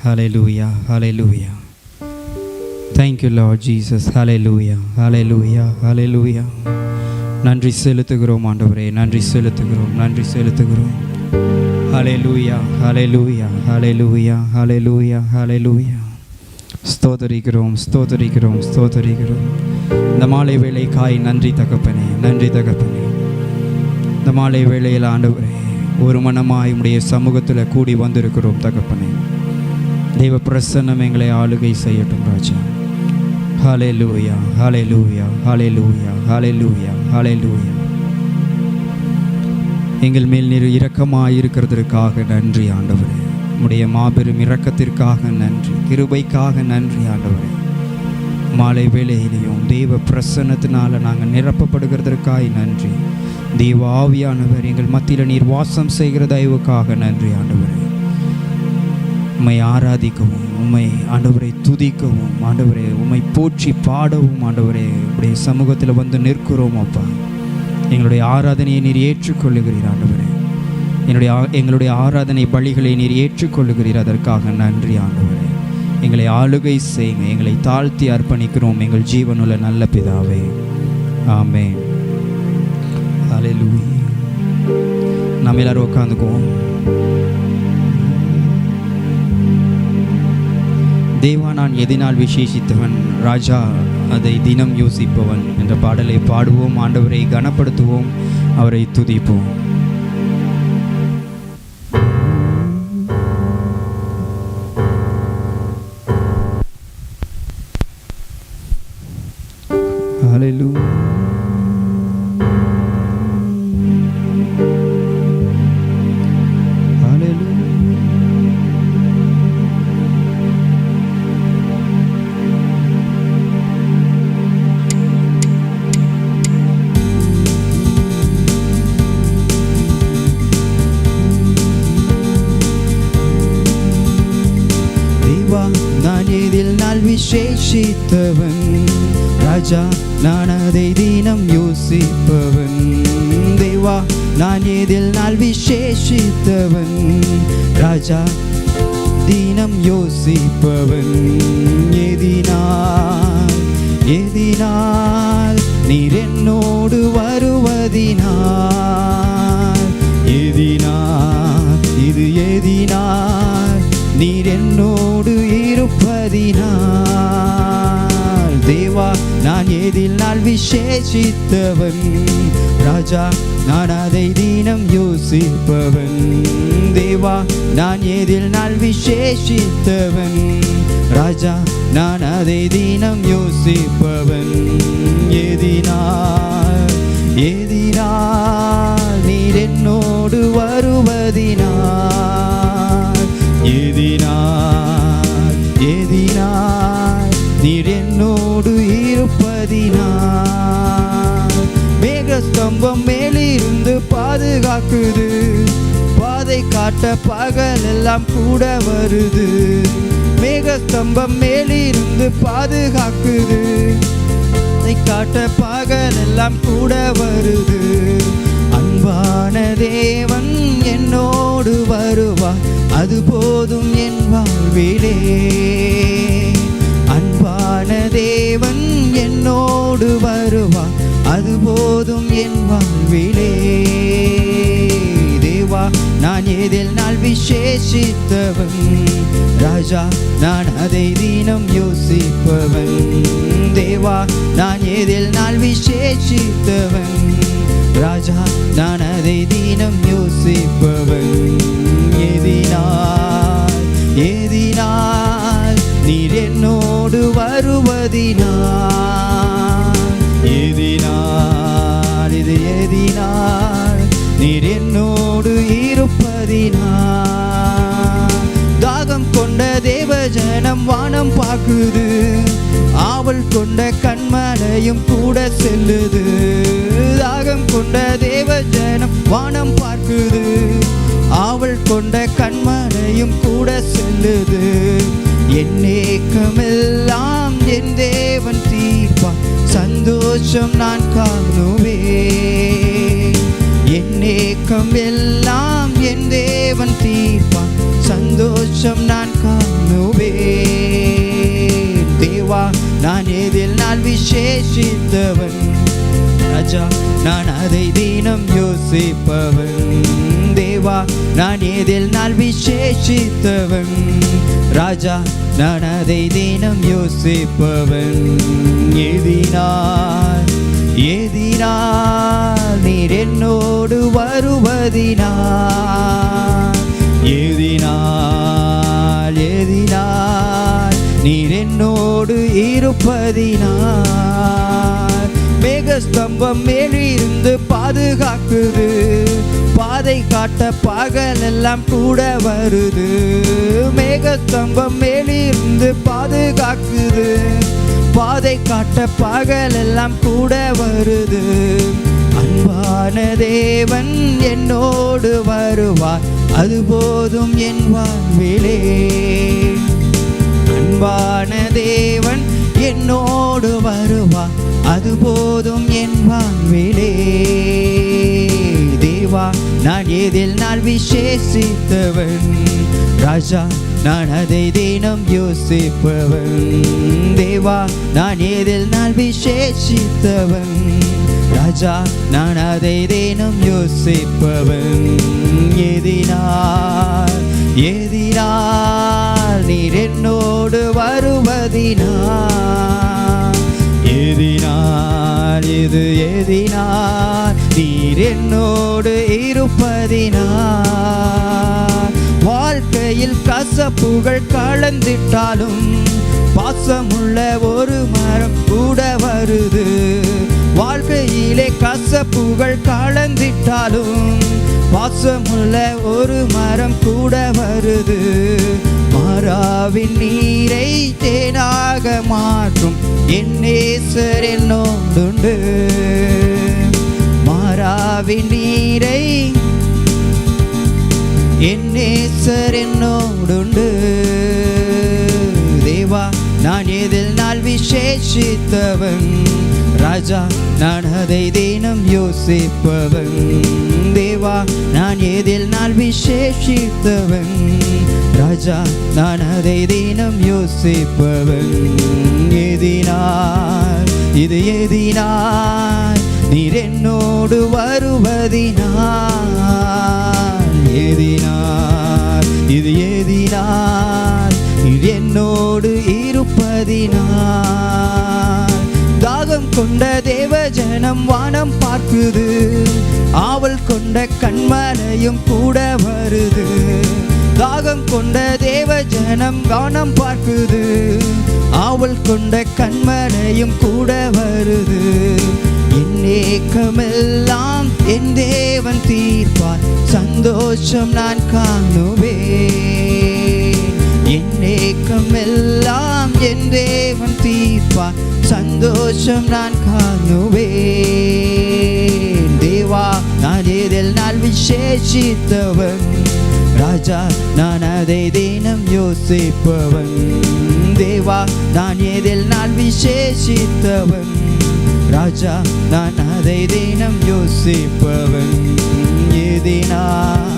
Hallelujah, hallelujah. Thank you Lord Jesus. Hallelujah, hallelujah, hallelujah. நன்றி செலுத்துகிறோம் ஆண்டவரே, நன்றி செலுத்துகிறோம், நன்றி செலுத்துகிறோம். Hallelujah, hallelujah, hallelujah, hallelujah, hallelujah. ஸ்தோத்தரிக்கிறோம், ஸ்தோத்தரிக்கிறோம், ஸ்தோத்தரிக்கிறோம். இந்த மாலை வேளைக்காய் நன்றி தகப்பனே, நன்றி தகப்பனே. இந்த மாலை வேளையில் ஆண்டவரே ஒரு மனமாய் உம்முடைய சமூகத்தில் கூடி வந்திருக்கிறோம் தகப்பனே. தெய்வ பிரசன்னம் எங்களை ஆளுகை செய்யட்டும் ராஜா. ஹல்லேலூயா, ஹல்லேலூயா, ஹல்லேலூயா, ஹல்லேலூயா, ஹல்லேலூயா. எங்கள் மேல் நீர் இரக்கமாய் இருக்கிறதற்காக நன்றி ஆண்டவரே. உம்முடைய மாபெரும் இரக்கத்திற்காக நன்றி, கிருபைக்காக நன்றி ஆண்டவரே. மாலை வேளையிலையும் தெய்வ பிரசன்னத்தினால நாங்கள் நிரப்பப்படுகிறதற்காக நன்றி. தெய்வ ஆவியானவர் எங்கள் மத்தியில் நீர் வாசம் செய்கிற தயவுக்காக நன்றி ஆண்டவரே. உம்மை ஆராதிக்கவும், உம்மை ஆண்டவரை துதிக்கவும் ஆண்டவரே, உம்மை போற்றி பாடவும் ஆண்டவரே உடைய சமூகத்தில் வந்து நிற்கிறோம் அப்பா. எங்களுடைய ஆராதனையை நீர் ஏற்றுக்கொள்ளுகிறீர் ஆண்டவரே. எங்களுடைய ஆராதனை பலிகளை நீர் ஏற்றுக்கொள்ளுகிறீர், அதற்காக நன்றி ஆண்டவரே. எங்களை ஆளுகை செய்யுங்க, எங்களை தாழ்த்தி அர்ப்பணிக்கிறோம் எங்கள் ஜீவனுள்ள நல்ல பிதாவே, ஆமென். ஹல்லேலூயா. நாம் எல்லாரும் உட்காந்துக்குவோம். தேவா நான் எதினால் விசேஷித்தவன், ராஜா அதை தினம் யோசிப்பவன் என்ற பாடலை பாடுவோம். ஆண்டவரை கனப்படுத்துவோம், அவரை துதிப்போம். ஹல்லேலூயா. நான் எதில் நாள் விசேஷித்தவன், ராஜா நான் அதை தினம் யோசிப்பவன். தேவா நான் எதில் நாள் விசேஷித்தவன், ராஜா தினம் யோசிப்பவன். எதினால் நீர் என்னோடு வருவதினால், எதினால் நீர் என்னோடு இருப்பதினால். தேவா நான் எதில் நாள் விசேஷித்தவன், ராஜா நான் அதை தினம் யோசிப்பவன். தேவா நான் எதில் நாள் விசேஷித்தவன், ராஜா நான் அதை தினம் யோசிப்பவன். எதினால் நீர் என்னோடு வருவதினால், எதினால் நீர் என்னோடு இருப்பதினால். மேகஸ்தம்பம் மேலிருந்து பாதுகாக்குது, பாதை காட்ட பகலெல்லாம் கூட வருது. மேகஸ்தம்பம் மேலிருந்து பாதுகாக்குது, பாதை காட்ட பகலெல்லாம் கூட வருது. அன்பான தேவன் என்னோடு வருவார், அது போதும் என் வாழ்விலே. அன்பான தேவன் என்னோடு வருவார், அது போதும் என் வாழ்விலே. தேவா நான் எதில் நாள் விசேஷித்தவன், ராஜா நான் அதை தினம் யோசிப்பவன். தேவா நான் எதில் நாள் விசேஷித்தவன், ராஜா நான் அதை தினம் யோசிப்பவன். எதினால் நீர் என்னோடு வருவதினால், எதினால் நீர் என்னோடு இருப்பதினால். தாகம் கொண்ட தேவஜனம் வானம் பார்க்குது, ஆவல் கொண்ட கண்மலையும் கூட செல்லுது. தாகம் கொண்ட தேவஜனம் வானம் பார்க்குது, ஆவல் கொண்ட கண்மலையும் கூட செல்லுது. என் ஏக்கமெல்லாம் என் தேவன் தீர்ப்பார், சந்தோஷம் நான் காணுவேன். என் ஏக்கம் எல்லாம் என் தேவன் தீர்ப்பார், சந்தோஷம் நான் காணுவேன். விசேஷித்தவன். ராஜா நான் அதை தினம் யோசிப்பவன். தேவா நான் எதில் நான் விசேஷித்தவன். ராஜா நான் அதை தினம் யோசிப்பவன். எதினால் நீர் என்னோடு வருவதினால், எதினால் நீர் என்னோடு இருப்பதினால். மேகஸ்தம்பம் மேலிருந்து பாதுகாக்குது, பாதை காட்ட பகலெல்லாம் கூட வருது. மேகஸ்தம்பம் மேலிருந்து பாதுகாக்குது, பாதை காட்ட பகலெல்லாம் கூட வருது. அன்பான தேவன் என்னோடு வருவார், அது போதும் என் வாழ்விலே. அன்பான தேவன் என்னோடு வருவார், அது போதும் என் வாழ்விலே. தேவா நான் எதில் நான் விசேஷித்தவன். ராஜா நான் அதை தினம் யோசிப்பவன். தேவா நான் எதில் நான் விசேஷித்தவன். ராஜா நான் அதை தினம் யோசிப்பவன். எதினால் நீர் என்னோடு வருவதினால், எதினால் நீர் என்னோடு இருப்பதினால். வாழ்க்கையில் கசப்புகள் கலந்திட்டாலும் பாசமுள்ள ஒரு மரம் கூட வருது. வாழ்க்கையிலே கசப்புகள் கலந்திட்டாலும் பாசமுள்ள ஒரு மரம் கூட வருது. மாறாவின் நீரை தேனாக மாற்றும் என் நேசர் என்னோடுண்டு. மாறாவின் நீரை என் நேசர் என்னோடுண்டு. தேவா நான் எதில் நாள் விசேஷித்தவன். ராஜா நான் அதை தினம் யோசிப்பவன். தேவா நான் எதில் நாள் விசேஷித்தவன். ராஜா நான் அதை தினம் யோசிப்பவன். எதினால் நீர் என்னோடு வருவதினால், எதினால் நீர் என்னோடு இருப்பதினால். தாகம் கொண்ட தேவ ஜனம் வானம் பார்க்குது, ஆவல் கொண்ட கண்மலையும் கூட வருது. தாகம் கொண்ட தேவ ஜனம் வானம் பார்க்குது, ஆவல் கொண்ட கண்மலையும் கூட வருது. என் ஏக்கமெல்லாம் என் தேவன் தீர்ப்பார், சந்தோஷம் நான் காணுவேன். என் ஏக்கமெல்லாம் என் தேவன் தீர்ப்பார், சந்தோஷம் நான் காணுவேன். தேவா நான் எதில் நாள் விசேஷித்தவன். ராஜா நான் அதை தினம் யோசிப்பவன். தேவா நான் எதில் நாள் விசேஷித்தவன். ராஜா நான் அதை தினம் யோசிப்பவன். எதினால்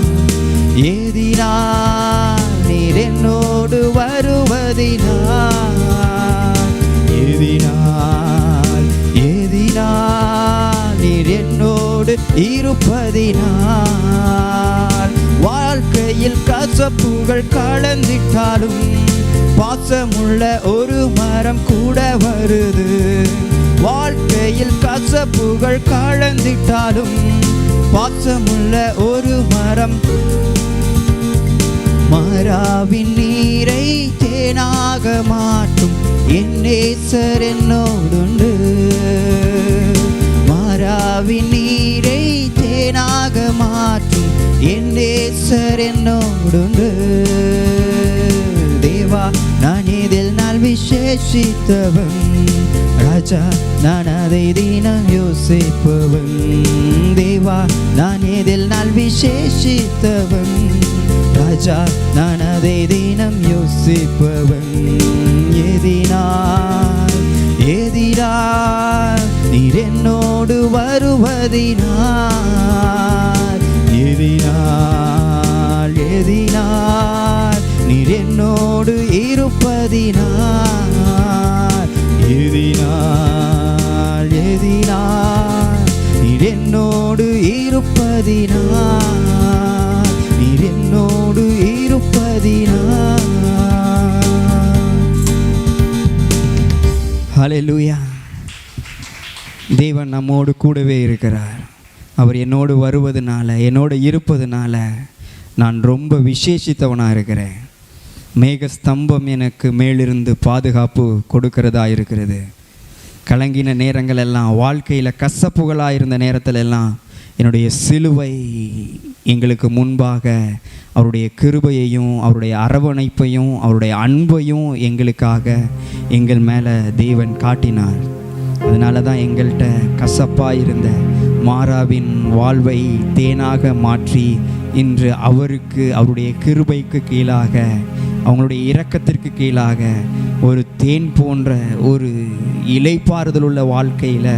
நீர் என்னோடு வருவதினால், எதினால் நீர் என்னோடு இருப்பதினால். வாழ்க்கையில் கசப்புகள் கலந்திட்டாலும் பாசமுள்ள ஒரு மரம் கூட வருது. வாழ்க்கையில் கசப்புகள் கலந்திட்டாலும் பாசமுள்ள ஒரு மரம். மாறாவின் நீரை தேனாக மாற்றும் என் நேசர் என்னோடுண்டு. மாறாவின் நீரை தேனாக மாற்றும் என் நேசர் என்னோடுண்டு. தேவா நான் இதில் நாள் விசேஷித்தவன். ராஜா நான் அதை தினம் யோசிப்பவன். தேவா நான் இதில் நாள் விசேஷித்தவன். ராஜா நான் அதை தினம் யோசிப்பவன். எதினால் நீர் என்னோடு வருவதினால், எதினால் நீர் என்னோடு இருப்பதினால், எதினால் ஹல்லேலூயா. தேவன் நம்மோடு கூடவே இருக்கிறார். அவர் என்னோடு வருவதனால, என்னோடு இருப்பதனால நான் ரொம்ப விசேஷித்தவனாக இருக்கிறேன். மேக ஸ்தம்பம் எனக்கு மேலிருந்து பாதுகாப்பு கொடுக்கிறதா இருக்கிறது. கலங்கின நேரங்கள் எல்லாம், வாழ்க்கையில் கசப்புகளாக இருந்த நேரத்தில் எல்லாம் என்னுடைய சிலுவை எங்களுக்கு முன்பாக அவருடைய கிருபையையும் அவருடைய அரவணைப்பையும் அவருடைய அன்பையும் எங்களுக்காக எங்கள் மேலே தேவன் காட்டினார். அதனால தான் எங்கள்கிட்ட கசப்பாக இருந்த மாறாவின் வாழ்வை தேனாக மாற்றி இன்று அவருக்கு, அவருடைய கிருபைக்கு கீழாக, அவங்களுடைய இரக்கத்திற்கு கீழாக ஒரு தேன் போன்ற ஒரு இளைப்பாறுதல் உள்ள வாழ்க்கையில்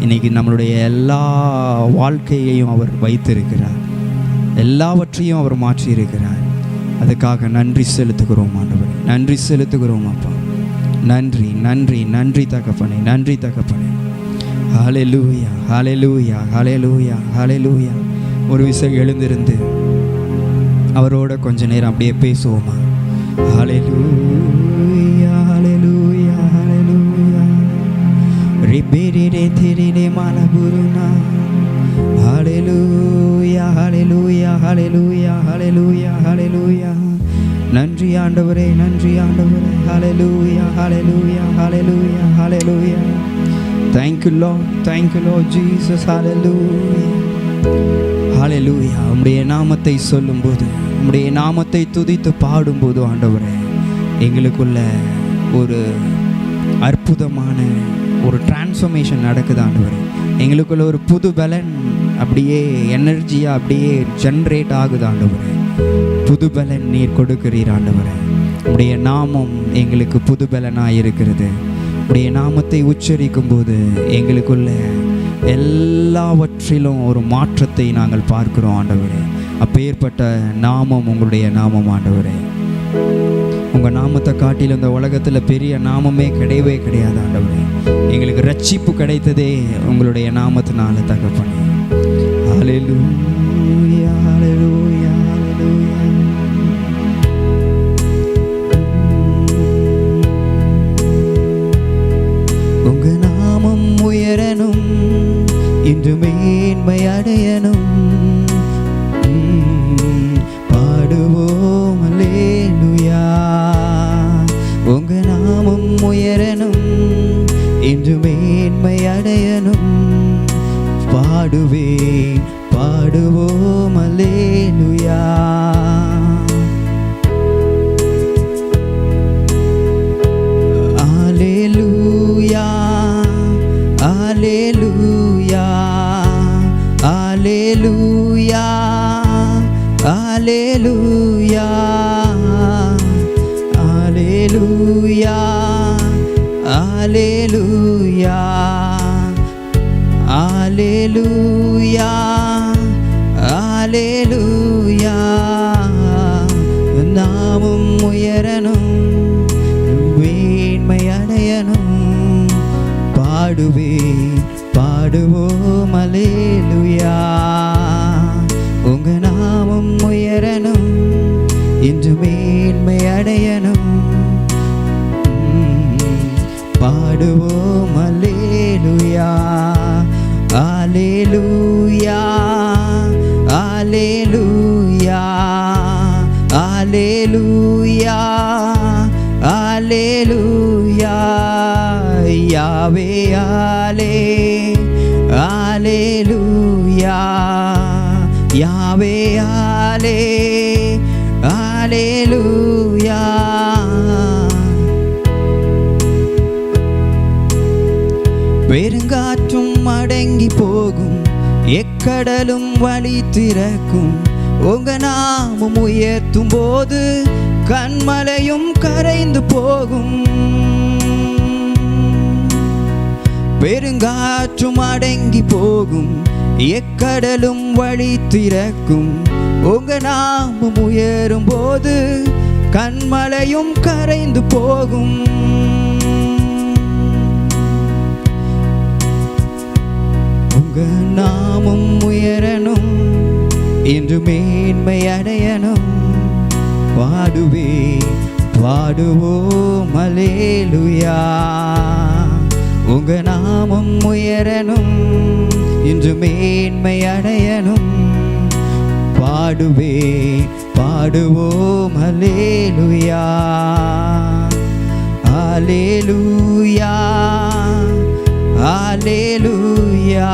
இன்றைக்கி நம்மளுடைய எல்லா வாழ்க்கையையும் அவர் வைத்திருக்கிறார். எல்லாவற்றையும் அவர் மாற்றி இருக்கிறார். அதுக்காக நன்றி செலுத்துகிறோம் ஆண்டவரே, நன்றி செலுத்துகிறோம் அப்பா. நன்றி நன்றி நன்றி தகப்பனே, நன்றி தகப்பனே. ஹல்லேலூயா ஹல்லேலூயா ஹல்லேலூயா ஹல்லேலூயா. ஒரு விஷயம் எழுந்திருந்து அவரோட கொஞ்ச நேரம் அப்படியே பேசுவோமா? ஹல்லேலூயா ஹல்லேலூயா ஹல்லேலூயா. ரிபேரிரே திரிரே மலபுருனா. ஹல்லேலூயா ஹல்லேலூயா ஹல்லேலூயா ஹல்லேலூயா ஹல்லேலூயா. நன்றி ஆண்டவரே, நன்றி ஆண்டவரே. ஹல்லேலூயா ஹல்லேலூயா ஹல்லேலூயா ஹல்லேலூயா. Thank you Lord, thank you Lord Jesus. Hallelujah hallelujah. உம்முடைய நாமத்தை சொல்லும்போது, உம்முடைய நாமத்தை துதித்து பாடும்போது ஆண்டவரே, எங்களுக்குள்ள ஒரு அற்புதமான ஒரு டிரான்ஸ்ஃபர்மேஷன் நடக்குது ஆண்டவரே. எங்களுக்குள்ள ஒரு புது பலன் அப்படியே எனர்ஜியாக அப்படியே ஜென்ரேட் ஆகுது ஆண்டவரே. புது பலன் நீர் கொடுக்கிறீர் ஆண்டவரே. உம்முடைய நாமம் எங்களுக்கு புது பலனாக இருக்கிறது. உடைய நாமத்தை உச்சரிக்கும் போது எங்களுக்குள்ள எல்லாவற்றிலும் ஒரு மாற்றத்தை நாங்கள் பார்க்கிறோம் ஆண்டவரே. அப்பேற்பட்ட நாமம் உங்களுடைய நாமம் ஆண்டவரே. உங்கள் நாமத்தை காட்டிலும் இந்த உலகத்தில் பெரிய நாமமே கிடையவே கிடையாது ஆண்டவரே. எங்களுக்கு ரட்சிப்பு கிடைத்ததே உங்களுடைய நாமத்தினால தகப்பனே. ஹல்லேலூயா ஹல்லேலூயா ஹல்லேலூயா. உங்க நாமம் உயரணும், இன்று மேன்மை அடையணும். பாடுவோம் அல்லேலூயா. உங்க நாமம் உயரணும், இன்று மேன்மை அடையணும். பாடுவேன், பாடுவோம் அல்லேலூயா. Hallelujah, hallelujah, hallelujah, hallelujah, hallelujah, hallelujah, hallelujah. நாமும் உயரணும், மேன்மை அடையணும். பாடுவேன், பாடுவோம் அல்லேலூயா. உங்க நாமம் உயரணும், இன்று மேன்மை அடையணும். பாடுவோம் அல்லேலூயா. அல்லேலூயா அல்லேலூயா அல்லேலூயா அல்லேலூயா. யாவே ஆலே அல்லேலூயா. யாவே ஆலே அல்லேலூயா. பெருங்காற்றும் அடங்கி போகும், எக்கடலும் வழி திறக்கும். உங்க நாமம் உயர்த்தும் போது கண்மலையும் கரைந்து போகும். பெருங்காற்றும் அடங்கி போகும், எக்கடலும் வழி திறக்கும். உங்க நாமம் உயரும் போது கண்மலையும் கரைந்து போகும். உங்க நாமம் உயரணும், இன்று மேன்மை அடையணும். பாடுவே, பாடுவோம் அல்லேலூயா. உங்க நாமம் உயரணும், இன்று மேன்மை அடையணும். பாடுவோம் அல்லேலூயா, அல்லேலூயா, அல்லேலூயா,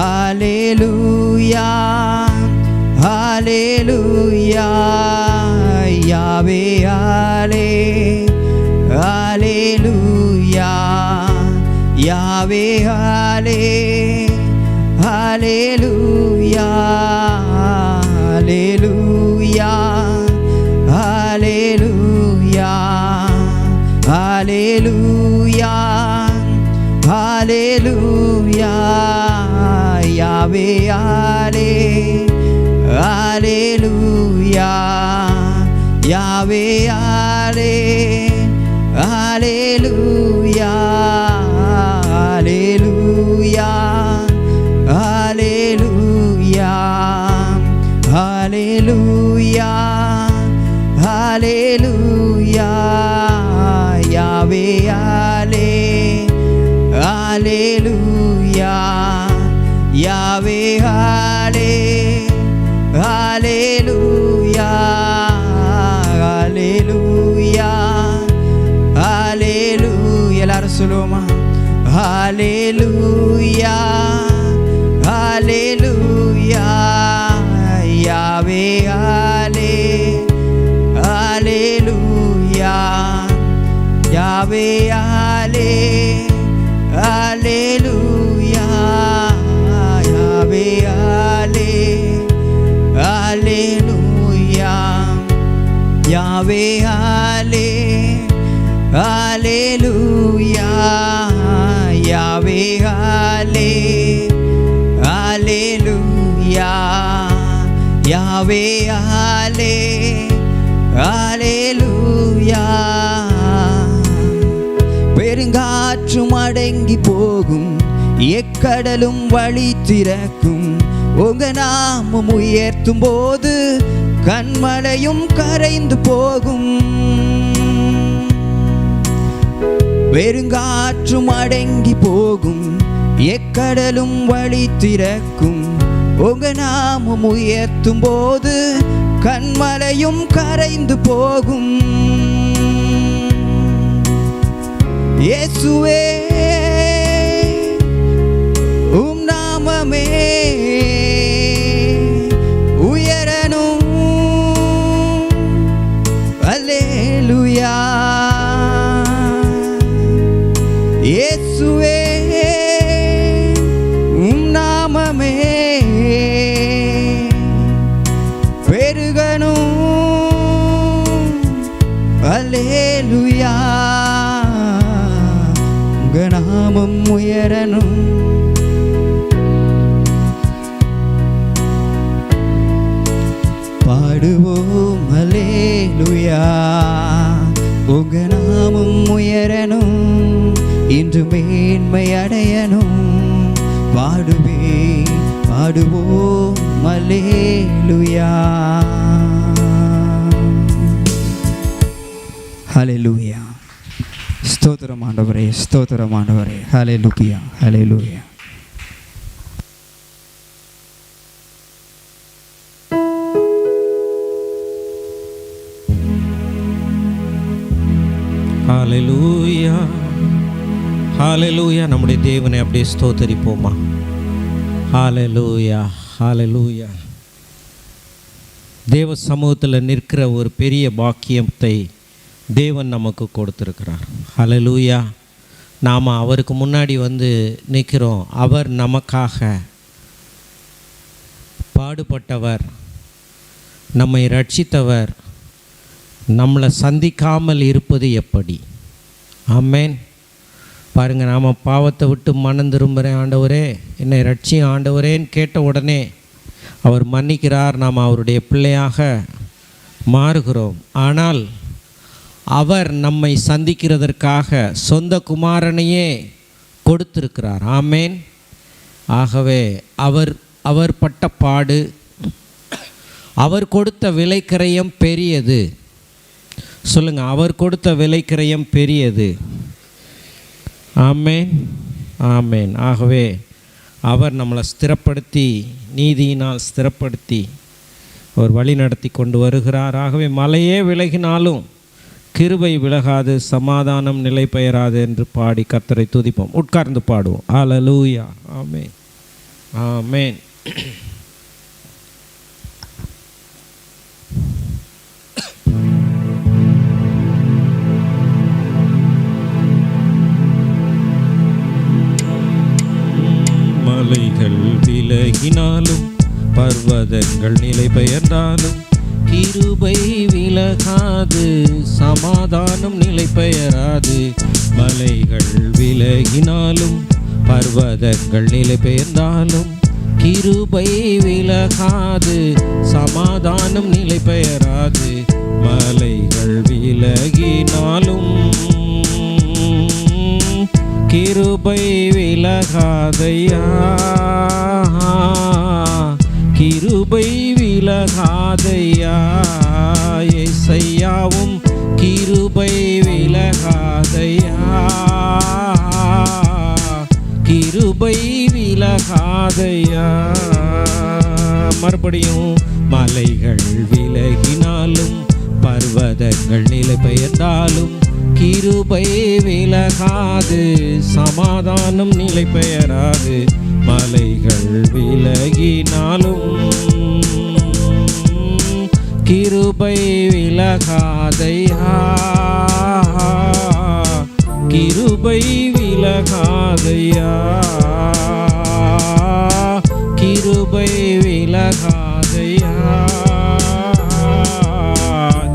அல்லேலூயா, அல்லேலூயா. யாவே ஆலே, அல்லேலூயா, யாவே ஆலே, அல்லேலூயா, அல்லேலூயா, அல்லேலூயா, அல்லேலூயா, அல்லேலூயா. யாவே ஆலே, அல்லேலூயா, யாவே ஆலே, அல்லேலூயா, அல்லேலூயா, அல்லேலூயா, அல்லேலூயா, அல்லேலூயா. யாவே ஆலே, அல்லேலூயா, யாவே ஆலே, அல்லேலூயா, அல்லேலூயா, அல்லேலூயா. எல்லாரும் சொல்லுவோமா? அல்லேலூயா, அல்லேலூயா, யாவே ஆலே, அல்லேலூயா, யாவே ஆலே, அல்லேலூயா, யாவே ஆலே, அல்லேலூயா, யாவே ஆலே, அல்லேலூயா, யாவே ஆலே, அல்லேலூயா, யாவே ஆலே, அல்லேலூயா. பெருங்காற்றும் அடங்கி போகும், எக்கடலும் வழி திறக்கும். உங்க நாமம் உயர்த்தும் போது கண்மலையும் கரைந்து போகும். பெருங்காற்றும் அடங்கி போகும், எக்கடலும் வழி திறக்கும். உங்க நாமம் உயர்த்தும் போது கண்மலையும் கரைந்து போகும். இயேசுவே உம் நாமமே உயரணும். அல்லேலூயா, இயேசுவே உம் நாமமே பெருகணும். அல்லேலூயா, உங்க நாமம் உயரணும். பாடுவோம் அல்லேலூயா, உங்க நாமம் உயரணும், இன்று மேன்மை அடையணும். பாடுவோம் அல்லேலூயா. ஹல்லேலூயா. ஸ்தோத்திரம் ஆண்டவரே, ஸ்தோத்திரம் ஆண்டவரே. ஹல்லேலூயா, ஹல்லேலூயா. ஹல்லேலூயா, ஹல்லேலூயா. நம்முடைய தேவனை அப்படியே ஸ்தோத்தரிப்போமா? ஹல்லேலூயா, ஹல்லேலூயா. தேவ சமூகத்தில் நிற்கிற ஒரு பெரிய பாக்கியத்தை தேவன் நமக்கு கொடுத்துருக்கிறார். ஹல்லேலூயா. நாம் அவருக்கு முன்னாடி வந்து நிற்கிறோம். அவர் நமக்காக பாடுபட்டவர், நம்மை ரட்சித்தவர், நம்மளை சந்திக்காமல் இருப்பது எப்படி? ஆமேன். பாருங்கள், நாம் பாவத்தை விட்டு மனம் திரும்புகிறேன் ஆண்டவரே, என்னை ரட்சியும் ஆண்டவரேன்னு கேட்ட உடனே அவர் மன்னிக்கிறார். நாம் அவருடைய பிள்ளையாக மாறுகிறோம். ஆனால் அவர் நம்மை சந்திக்கிறதற்காக சொந்த குமாரனையே கொடுத்திருக்கிறார். ஆமேன். ஆகவே அவர் பட்ட பாடு, அவர் கொடுத்த விலைக்கிரயம் பெரியது. சொல்லுங்கள், அவர் கொடுத்த விலைக்கிரயம் பெரியது. ஆமேன், ஆமேன். ஆகவே அவர் நம்மளை ஸ்திரப்படுத்தி, நீதியினால் ஸ்திரப்படுத்தி அவர் வழி நடத்தி கொண்டு வருகிறார். ஆகவே மலையே விலகினாலும் கிருபை விலகாது, சமாதானம் நிலை பெயராது என்று பாடி கர்த்தரை துதிப்போம். உட்கார்ந்து பாடுவோம். அல்லேலூயா. ஆமேன், ஆமேன். மலைகள் விலகினாலும் பர்வதங்கள் நிலை பெயர்ந்தாலும் கிருபை விலகாது, சமாதானம் நிலை பெயராது. மலைகள் விலகினாலும் பர்வதங்கள் நிலை பெயர்ந்தாலும் கிருபை விலகாது, சமாதானம் நிலை பெயராது. மலைகள் விலகினாலும் கிருபை விலகாதையா, கிருபை விலகாதையா. இசையாவும் கிருபை விலகாதையா, கிருபை விலகாதையா. மறுபடியும் மலைகள் விலகினாலும் பர்வதங்கள் நிலை பெயர்ந்தாலும் கிருபை விலகாது, சமாதானம் நிலை பெயராது. மலைகள் விலகினாலும் கிருபை விலகாதையா, கிருபை விலகாதையா, கிருபை விலகாதையா,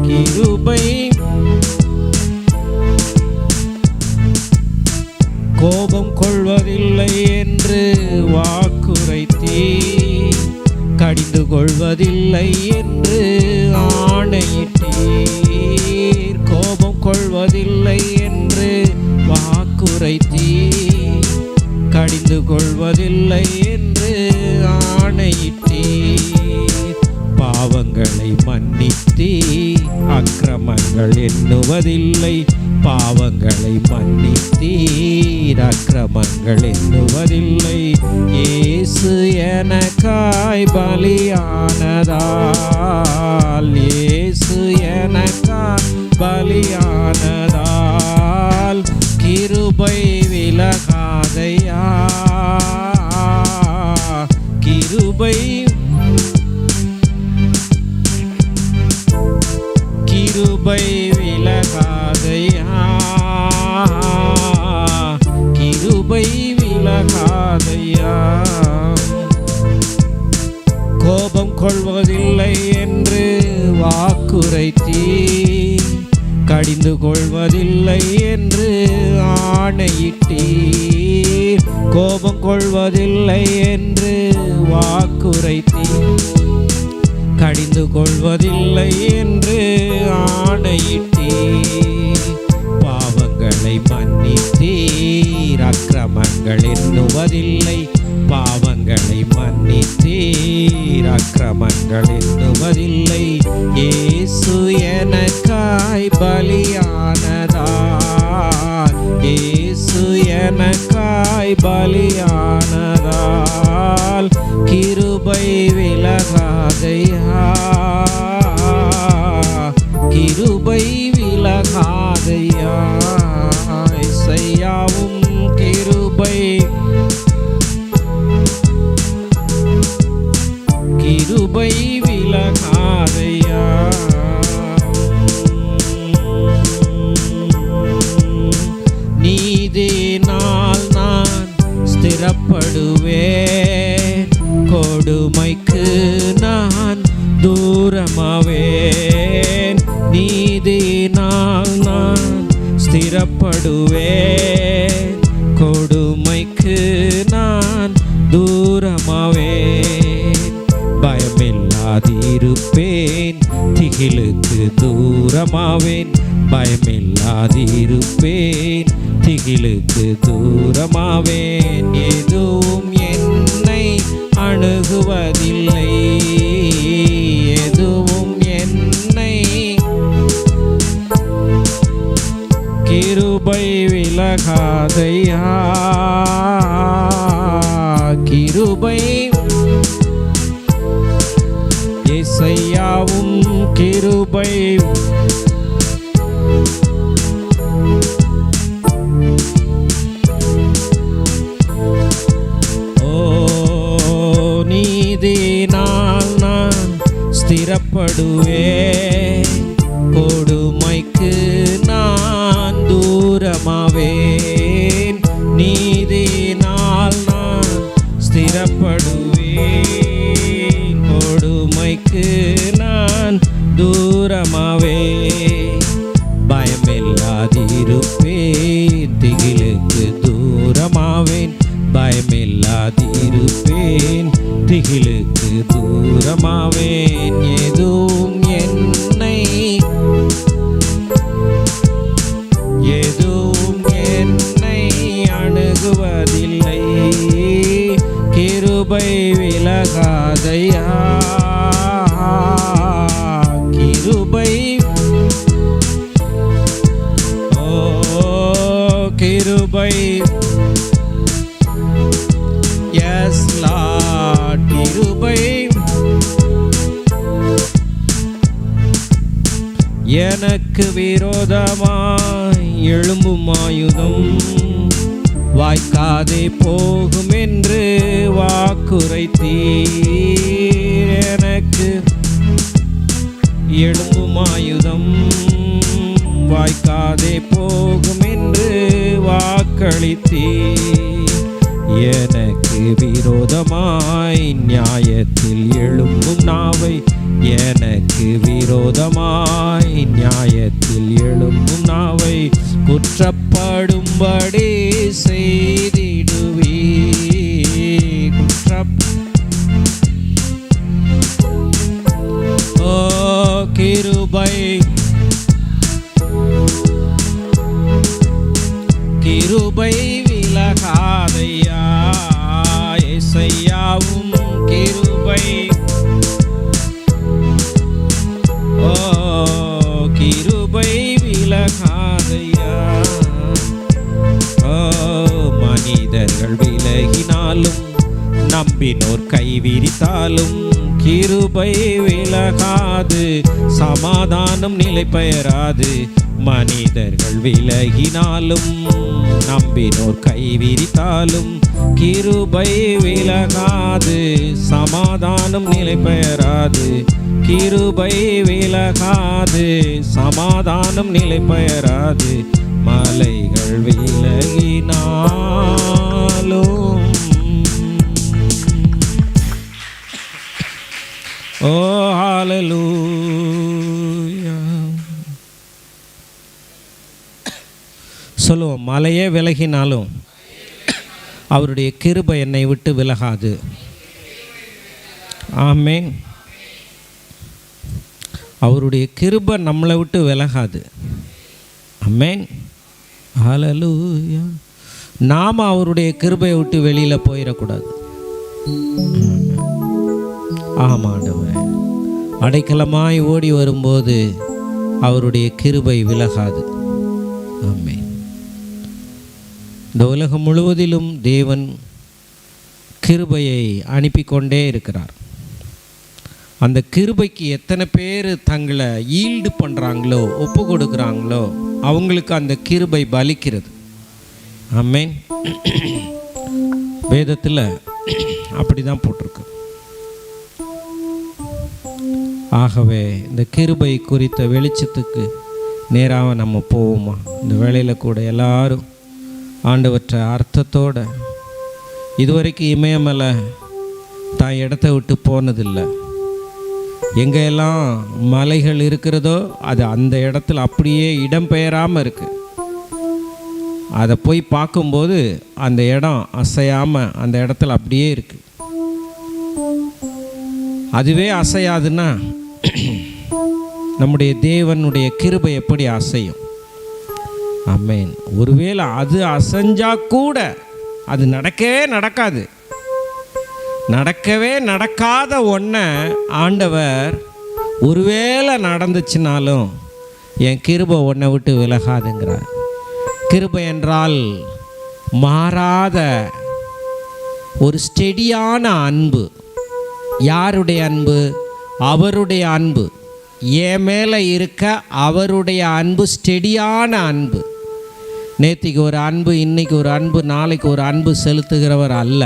கிருபை. கோபம் கொள்வதில்லை என்று வாக்குரைத்தீ, கடிந்து கொள்வதில்லை என்று ஆணையிட்டீர். கோபம் கொள்வதில்லை என்று வாக்குரைத்தீ, கடிந்து கொள்வதில்லை என்று ஆணையிட்டீர். பாவங்களை மன்னித்தீ, அக்கிரமங்கள் எண்ணுவதில்லை. பாவங்களை மன்னித்தீர், அக்கிரமங்கள் எண்ணுவதில்லை. இயேசு எனக்காய் பலியானதால், இயேசு எனக்காய் பலியானதால் கிருபை விலகாதையா, கிருபை, கிருபை விலகாதையா, கிருபை விலகாதையா. கோபம் கொள்வதில்லை என்று வாக்குரைத்தீ, கடிந்து கொள்வதில்லை என்று ஆணையிட்டீர். கோபம் கொள்வதில்லை என்று வாக்குரைத்தீ, கடிந்து கொள்வதில்லை என்று ஆணையிட்டீர். பாவங்களை மன்னித்தீர், அக்கிரமங்கள் எண்ணுவதில்லை. பாவங்களை மன்னித்தீர், அக்கிரமங்கள் எண்ணுவதில்லை. இயேசு எனக்காய் பலியானதால், இயேசு எனக்காய் பலியானதால் கிருபை விலகாதையா, கிருபை விலகாதையா. இசையாவும் கிருபை, கிருபை விலகாதையா. நீதினால் நான் ஸ்திரப்படுவேன், கொடுமைக்கு நான் தூரமாவேன். நீதினால் நான் ஸ்திரப்படுவேன், கொடுமைக்கு நான் தூரமாவேன். பயமில்லாதிருப்பேன், திகிலுக்கு தூரமாவேன். பயமில்லாதிருப்பேன், திகிலுக்கு தூரமாவேன். எதுவும் என்னை அணுகுவதில்லை, எதுவும் என்னை கிருபை விலகாதையா, கிருபை இயேசையாவும் கிருபை நீதினால் நான் ஸ்திரப்படுவேன், கொடுமைக்கு நான் தூரமாவேன். நீதினால் நான் ஸ்திரப்படுவேன், கொடுமைக்கு நான் தூரமாவேன். பயமில்லாதிருப்பேன், திகிலுக்கு தூரமாவேன். பயமில்லாதிருப்பேன், திகிலுக்கு தூரமாவேன். எதுவும் என்னை அணுகுவதில்லை, கிருபை விலகாதையா, கிருபை கிருபை எஸ் லார்ட், கிருபை எனக்கு விரோதமாய் எழும்பும் ஆயுதம் வாய்க்காதே போகும் என்று வாக்குரைத்தீர். எனக்கு எழும்பும் ஆயுதம் வாய்க்காதே போகும் என்று வாக்களித்தீர். எனக்கு விரோதமாய் நியாயத்தில் எழும்பும் நாவை, எனக்கு விரோதமாய் நியாயத்தில் எழும்பும் நாவை குற்றப்படும்படி செய்திடுவே. ஓ கிருபை கிருபை விலகாதையா, இயேசையாவும் கிருபை. ஓ கிருபை விலகாதையா. ஓ மனிதர்கள் விலகினாலும் நம்பினோர் கைவிரித்தாலும் கிருபை விலகாது, சமாதானம் நிலை பெயராது. மனிதர்கள் விலகினாலும் நம்பினோர் கைவிரித்தாலும் கிருபை விலகாது, சமாதானம் நிலை பெயராது. கிருபை விலகாது, சமாதானம் நிலை பெயராது. மலைகள் விலகினாலும் ஓ ஹல்லேலூயா சொல்லுவோம். மலையே விலகினாலும் அவருடைய கிருபை என்னை விட்டு விலகாது. ஆமென். அவருடைய கிருபை நம்மளை விட்டு விலகாது. ஆமென். ஹல்லேலூயா. நாம் அவருடைய கிருபையை விட்டு வெளியில் போயிடக்கூடாது. ஆமாண்டவர் அடைக்கலமாய் ஓடி வரும்போது அவருடைய கிருபை விலகாது. ஆமென். இந்த உலகம் முழுவதிலும் தேவன் கிருபையை அனுப்பி கொண்டே இருக்கிறார். அந்த கிருபைக்கு எத்தனை பேர் தங்களை ஈல்டு பண்ணுறாங்களோ, ஒப்பு கொடுக்குறாங்களோ, அவங்களுக்கு அந்த கிருபை பலிக்கிறது. ஆமென். வேதத்தில் அப்படி தான் போட்டிருக்கு. ஆகவே இந்த கிருபை குறித்த வெளிச்சத்துக்கு நேராக நம்ம போவோமா? இந்த வேளையில் கூட எல்லாரும் ஆண்டவற்ற அர்த்தத்தோட இதுவரைக்கும் இமயமலை தான் இடத்த விட்டு போனதில்லை. எங்கெல்லாம் மலைகள் இருக்கிறதோ அது அந்த இடத்துல அப்படியே இடம்பெயராமல் இருக்குது. அதை போய் பார்க்கும்போது அந்த இடம் அசையாமல் அந்த இடத்துல அப்படியே இருக்குது. அதுவே அசையாதுன்னா நம்முடைய தேவனுடைய கிருபை எப்படி அசையும்? ஆமென். ஒருவேளை அது அசைஞ்சா கூட அது நடக்கவே நடக்காத ஒன்றை ஆண்டவர் ஒருவேளை நடந்துச்சுனாலும் என் கிருபை ஒன்றை விட்டு விலகாதுங்கிறார். கிருபை என்றால் மாறாத ஒரு ஸ்டெடியான அன்பு. யாருடைய அன்பு? அவருடைய அன்பு. என் மேலே இருக்க அவருடைய அன்பு ஸ்டெடியான அன்பு. நேற்றுக்கு ஒரு அன்பு, இன்றைக்கி ஒரு அன்பு, நாளைக்கு ஒரு அன்பு செலுத்துகிறவர் அல்ல.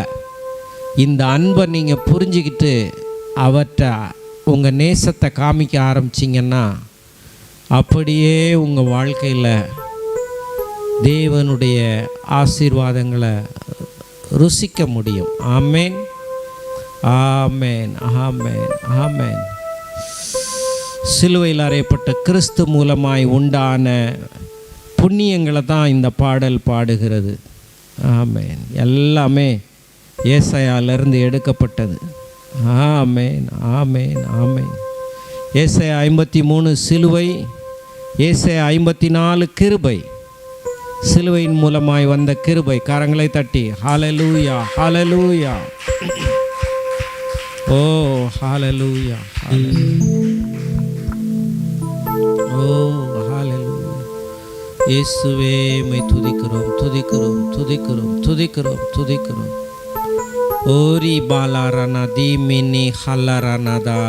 இந்த அன்பை நீங்கள் புரிஞ்சுக்கிட்டு அவற்றை உங்கள் நேசத்தை காமிக்க ஆரம்பிச்சிங்கன்னா அப்படியே உங்கள் வாழ்க்கையில் தேவனுடைய ஆசீர்வாதங்களை ருசிக்க முடியும். ஆமேன், ஆமேன், ஆமேன், ஆமேன். சிலுவையில் அறையப்பட்ட கிறிஸ்து மூலமாய் உண்டான புண்ணியங்களை தான் இந்த பாடல் பாடுகிறது. ஆமேன். எல்லாமே ஏசாயாவிலிருந்து எடுக்கப்பட்டது. ஆமேன், ஆமேன், ஆமேன். ஏசாயா 53 சிலுவை, ஏசாயா 54 கிருபை. சிலுவையின் மூலமாய் வந்த கிருபை. கரங்களை தட்டி ஹல்லேலூயா, ஹல்லேலூயா. ஓ ஹல்லேலூயா, ஓ ஹல்லேலூயா. இயேசுவே மை துதிக்கிறோம், துதிக்கிறோம், துதிக்கிறோம், துதிக்கிறோம், துதிக்கிறோம். ஓரி பாலாரனா தி மினி ஹல்லரனதா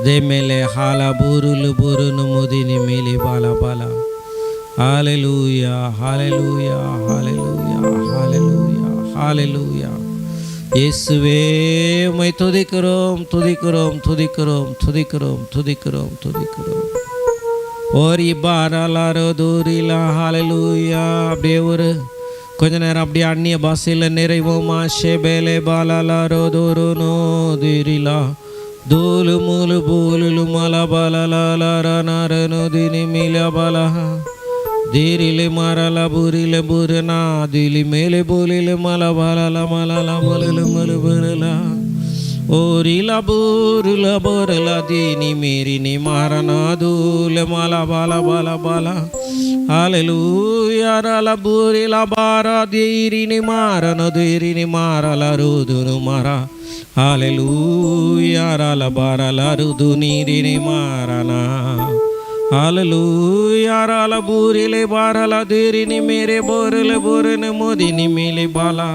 தே மேலே ஹாலா பூருலு பூருனு முதினி மேலே பாலா பாலா. ஹல்லேலூயா, ஹல்லேலூயா, ஹல்லேலூயா, ஹல்லேலூயா, ஹல்லேலூயா. இயேசுவே மை துதிக்கிறோம், துதிக்கிறோம், துதிக்கிறோம், துதிக்கிறோம், துதிக்கிறோம், துதிக்கிறோம். ஓரி பாராலாரோ தூரிலா. ஹல்லேலூயா. அப்படியே ஒரு கொஞ்ச நேரம் அப்படியே அந்நிய பாஷையில் நிறைவோமா. ஷேபேலே பாலாலாரோ தூரு நோ தீரிலா தூலு மூலு பூலுலு மல பலலாரனு தினி மில பலா தீரிலே மரல பூரிலே பூரனா திலி மேலே பூலிலே மல பலல மலல மலல மலுபரலா ஓரிலா பூருல போரலா தீனி மேரி நி மாரனா தூல மல பல பல பல. ஹல்லேலூயா. ரல பூரிலா பாரா தீரினி மாரன தீரினி மாரல ருதுனு மாரா. ஹல்லேலூயா. ரல பாரல ருது நீரினி மாரனா. ஹல்லேலூயா. ரல பூரிலே பாரல தீரினி மேரே போரல போரன மோதினி மேலே பாலா.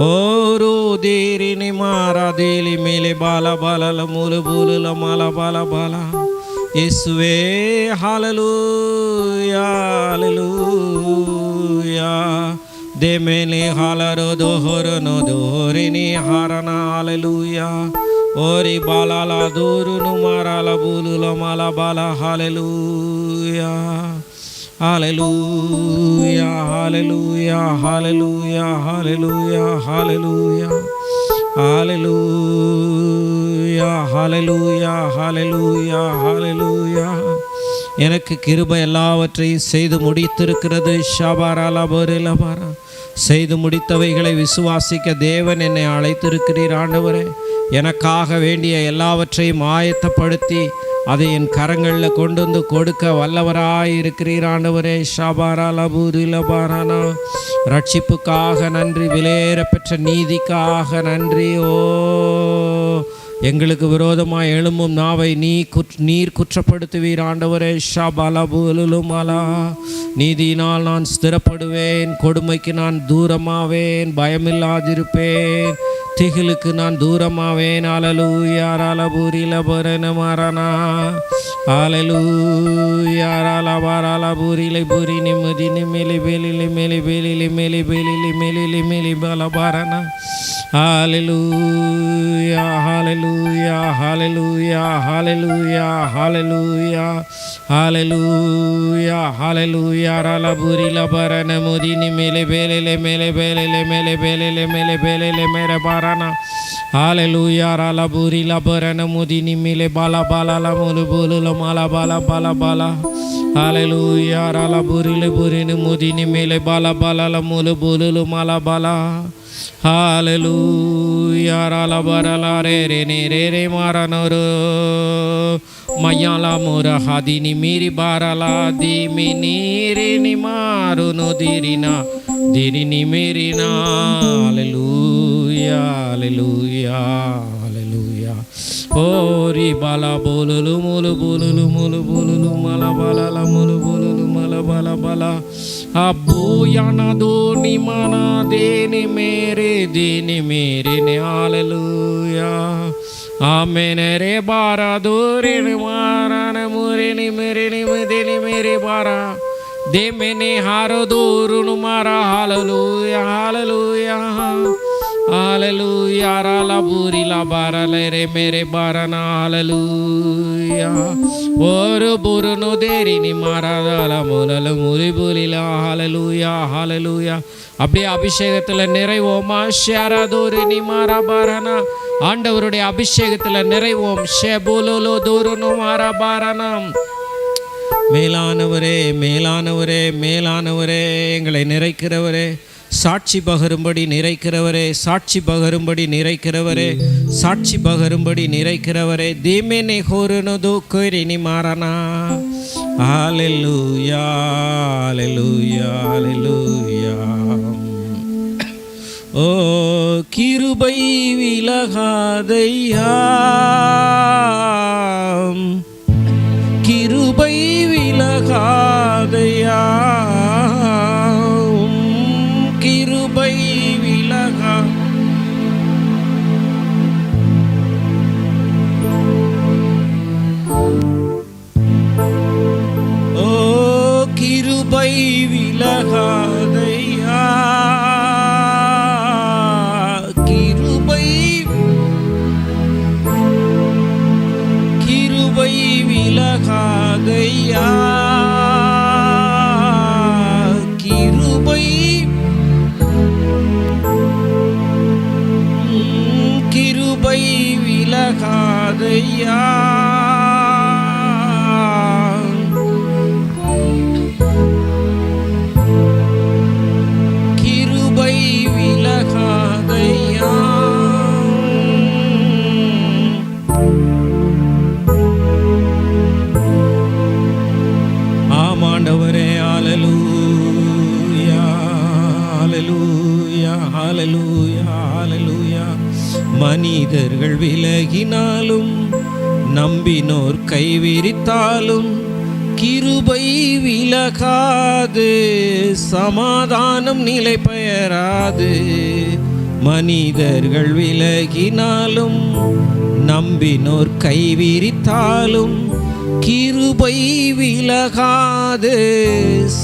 ஓரு தீரினி மாரா தேலி மேலே பாலா பாலல மூல பூலுல மாலா பாலா பாலா. இயேசுவே ஹல்லேலூயா, ஹல்லேலூயா. தே மேலே ஹாலரோ தோஹரனோ தோரினி ஹாரனா. ஹல்லேலூயா. ஓரி பாலாலா தூருனு மாரால பூலுல மாலா பாலா. ஹல்லேலூயா, ஹல்லேலூயா, ஹல்லேலூயா, ஹல்லேலூயா, ஹல்லேலூயா, ஹல்லேலூயா, ஹல்லேலூயா, ஹல்லேலூயா, ஹல்லேலூயா, ஹல்லேலூயா. எனக்கு கிருபை எல்லாவற்றையும் செய்து முடித்திருக்கிறது. ஷபாராலா போரிலா பாரா. செய்து முடித்தவைகளை விசுவாசிக்க தேவன் என்னை அழைத்திருக்கிறீர். ஆண்டவரே, எனக்காக வேண்டிய எல்லாவற்றையும் ஆயத்தப்படுத்தி அதை என் கரங்களில் கொண்டு வந்து கொடுக்க வல்லவராய் இருக்கிறீர். ஆண்டவரே, ஷபாராலா பூரில பாரானா. ரட்சிப்புக்காக நன்றி, விலையேற பெற்ற நீதிக்காக நன்றி. ஓ, எங்களுக்கு விரோதமாக எழும்பும் நாவை நீர் குற்றப்படுத்துவீர். ஆண்டவரே, ஷபாலா பூலுலுமாலா. நீதியினால் நான் ஸ்திரப்படுவேன், கொடுமைக்கு நான் தூரமாவேன், பயமில்லாதிருப்பேன், திகிலுக்கு நான் தூரமாவேன். ஹல்லேலூயா. ரலபூரில பரன மரணா. ஹல்லேலூயா. ரலபரல பூரிலை பூரி நிம்மதி நிமிலி வெளிலி மேலி வெளிலி மேலி வெளிலி மேலிலி மேலி பலபரணா. ஹல்லேலூயா, ஹல்லேலூயா, ஹல்லேலூயா, ஹல்லேலூயா, ஹல்லேலூயா, ஹல்லேலூயா, ஹல்லேலூயா. ரலபூரில பரன முதினி மேலே வேலையிலே மேலே வேலையிலே மேலே வேலையிலே மேலே வேலையிலே மேலே பாரானா. ஹல்லேலூயா. ரலபூரில பரன முதினி மேலே பாலா பாலால முலு புலுல மாலா பாலா பாலா பாலா. ஹல்லேலூயா. ரலபூரில புரினு முதினி மேலே பாலா பாலால முலு புலுலு மாலா பாலா. ஹல்லேலூயா. ரலபரலா ரே ரே நே ரே ரே மாரனோரு மயாலா மோர ஹதினி மீரி பாரலா தி மினீரி நி மாருனு திரினா திரினி மேரினா. ஹல்லேலூயா, ஹல்லேலூயா, ஹல்லேலூயா. ஓரி பாலா போலுலு முலு புலுலு முலு புலுலு மல பாலால முலு புலுலு மல Bala bala Abbu yana doni mana deni mere ne hallelujah Amen re bara dori ne mara ne muri ne mere ne deni mere bara de mene haro doru nu mara hallelujah hallelujah Hallelujah, la buri la bara le re mere bara na hallelujah. Oru buru no deri ni mara la mulala muri buri la hallelujah, hallelujah. அப்படியே அபிஷேகத்தில் நிறைவோமா ஷேராதோரி நீ மாரா பாரானா ஆண்டவருடைய அபிஷேகத்தில் நிறைவோம் ஷேபுலோலோ தோருனு மாரா பாரானாம் மேலானவரே மேலானவரே மேலானவரே எங்களை நிறைக்கிறவரே சாட்சி பகரும்படி நிறைக்கிறவரே சாட்சி பகரும்படி நிறைக்கிறவரே சாட்சி பகரும்படி நிறைக்கிறவரே தீமெனே ஹோருனது கோரினி மாறனா ஹalleluya ஹalleluya ஹalleluya ஓ கிருபை விலகாதையா கிருபை விலகாதையா கிருபை விலகா ஓ கிருபை விலகாதையா கிருபை கிருபை விலகாதையா கிருபை கிருபை விலகாதையா கிருபை விலகாதையா ஆமாண்டவரே ஹalleluya ஹalleluya ஹalleluya ஹalleluya மனிதர்கள் விலகினாலும் நம்பினோர் கைவிரித்தாலும் கிருபை விலகாது சமாதானம் நிலை பெயராது மனிதர்கள் விலகினாலும் நம்பினோர் கைவிரித்தாலும் கிருபை விலகாது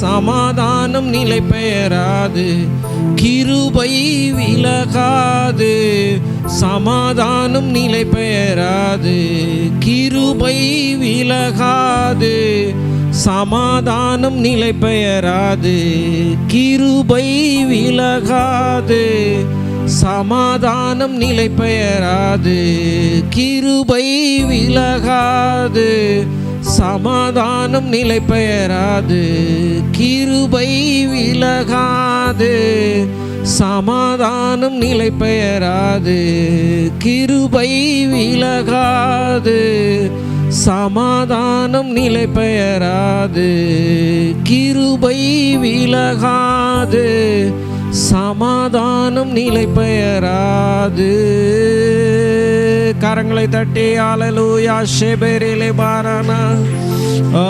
சமாதானம் நிலை பெயராது கிருபை விலகாது சமாதானம் நிலை பெயராது கிருபை விலகாது சமாதானம் நிலை பெயராது கிருபை விலகாது சமாதானம் நிலை பெயராது கிருபை விலகாது சமாதானம் நிலை பெயராது கிருபை விலகாது சமாதானம் நிலை பெயராது கிருபை விலகாது சமாதானம் நிலை பெயராது கிருபை விலகாது சமாதானம் நிலை பெயராது கரங்களை தட்டி ஹalleluya ஷெபெரிலே பாரானா ஓ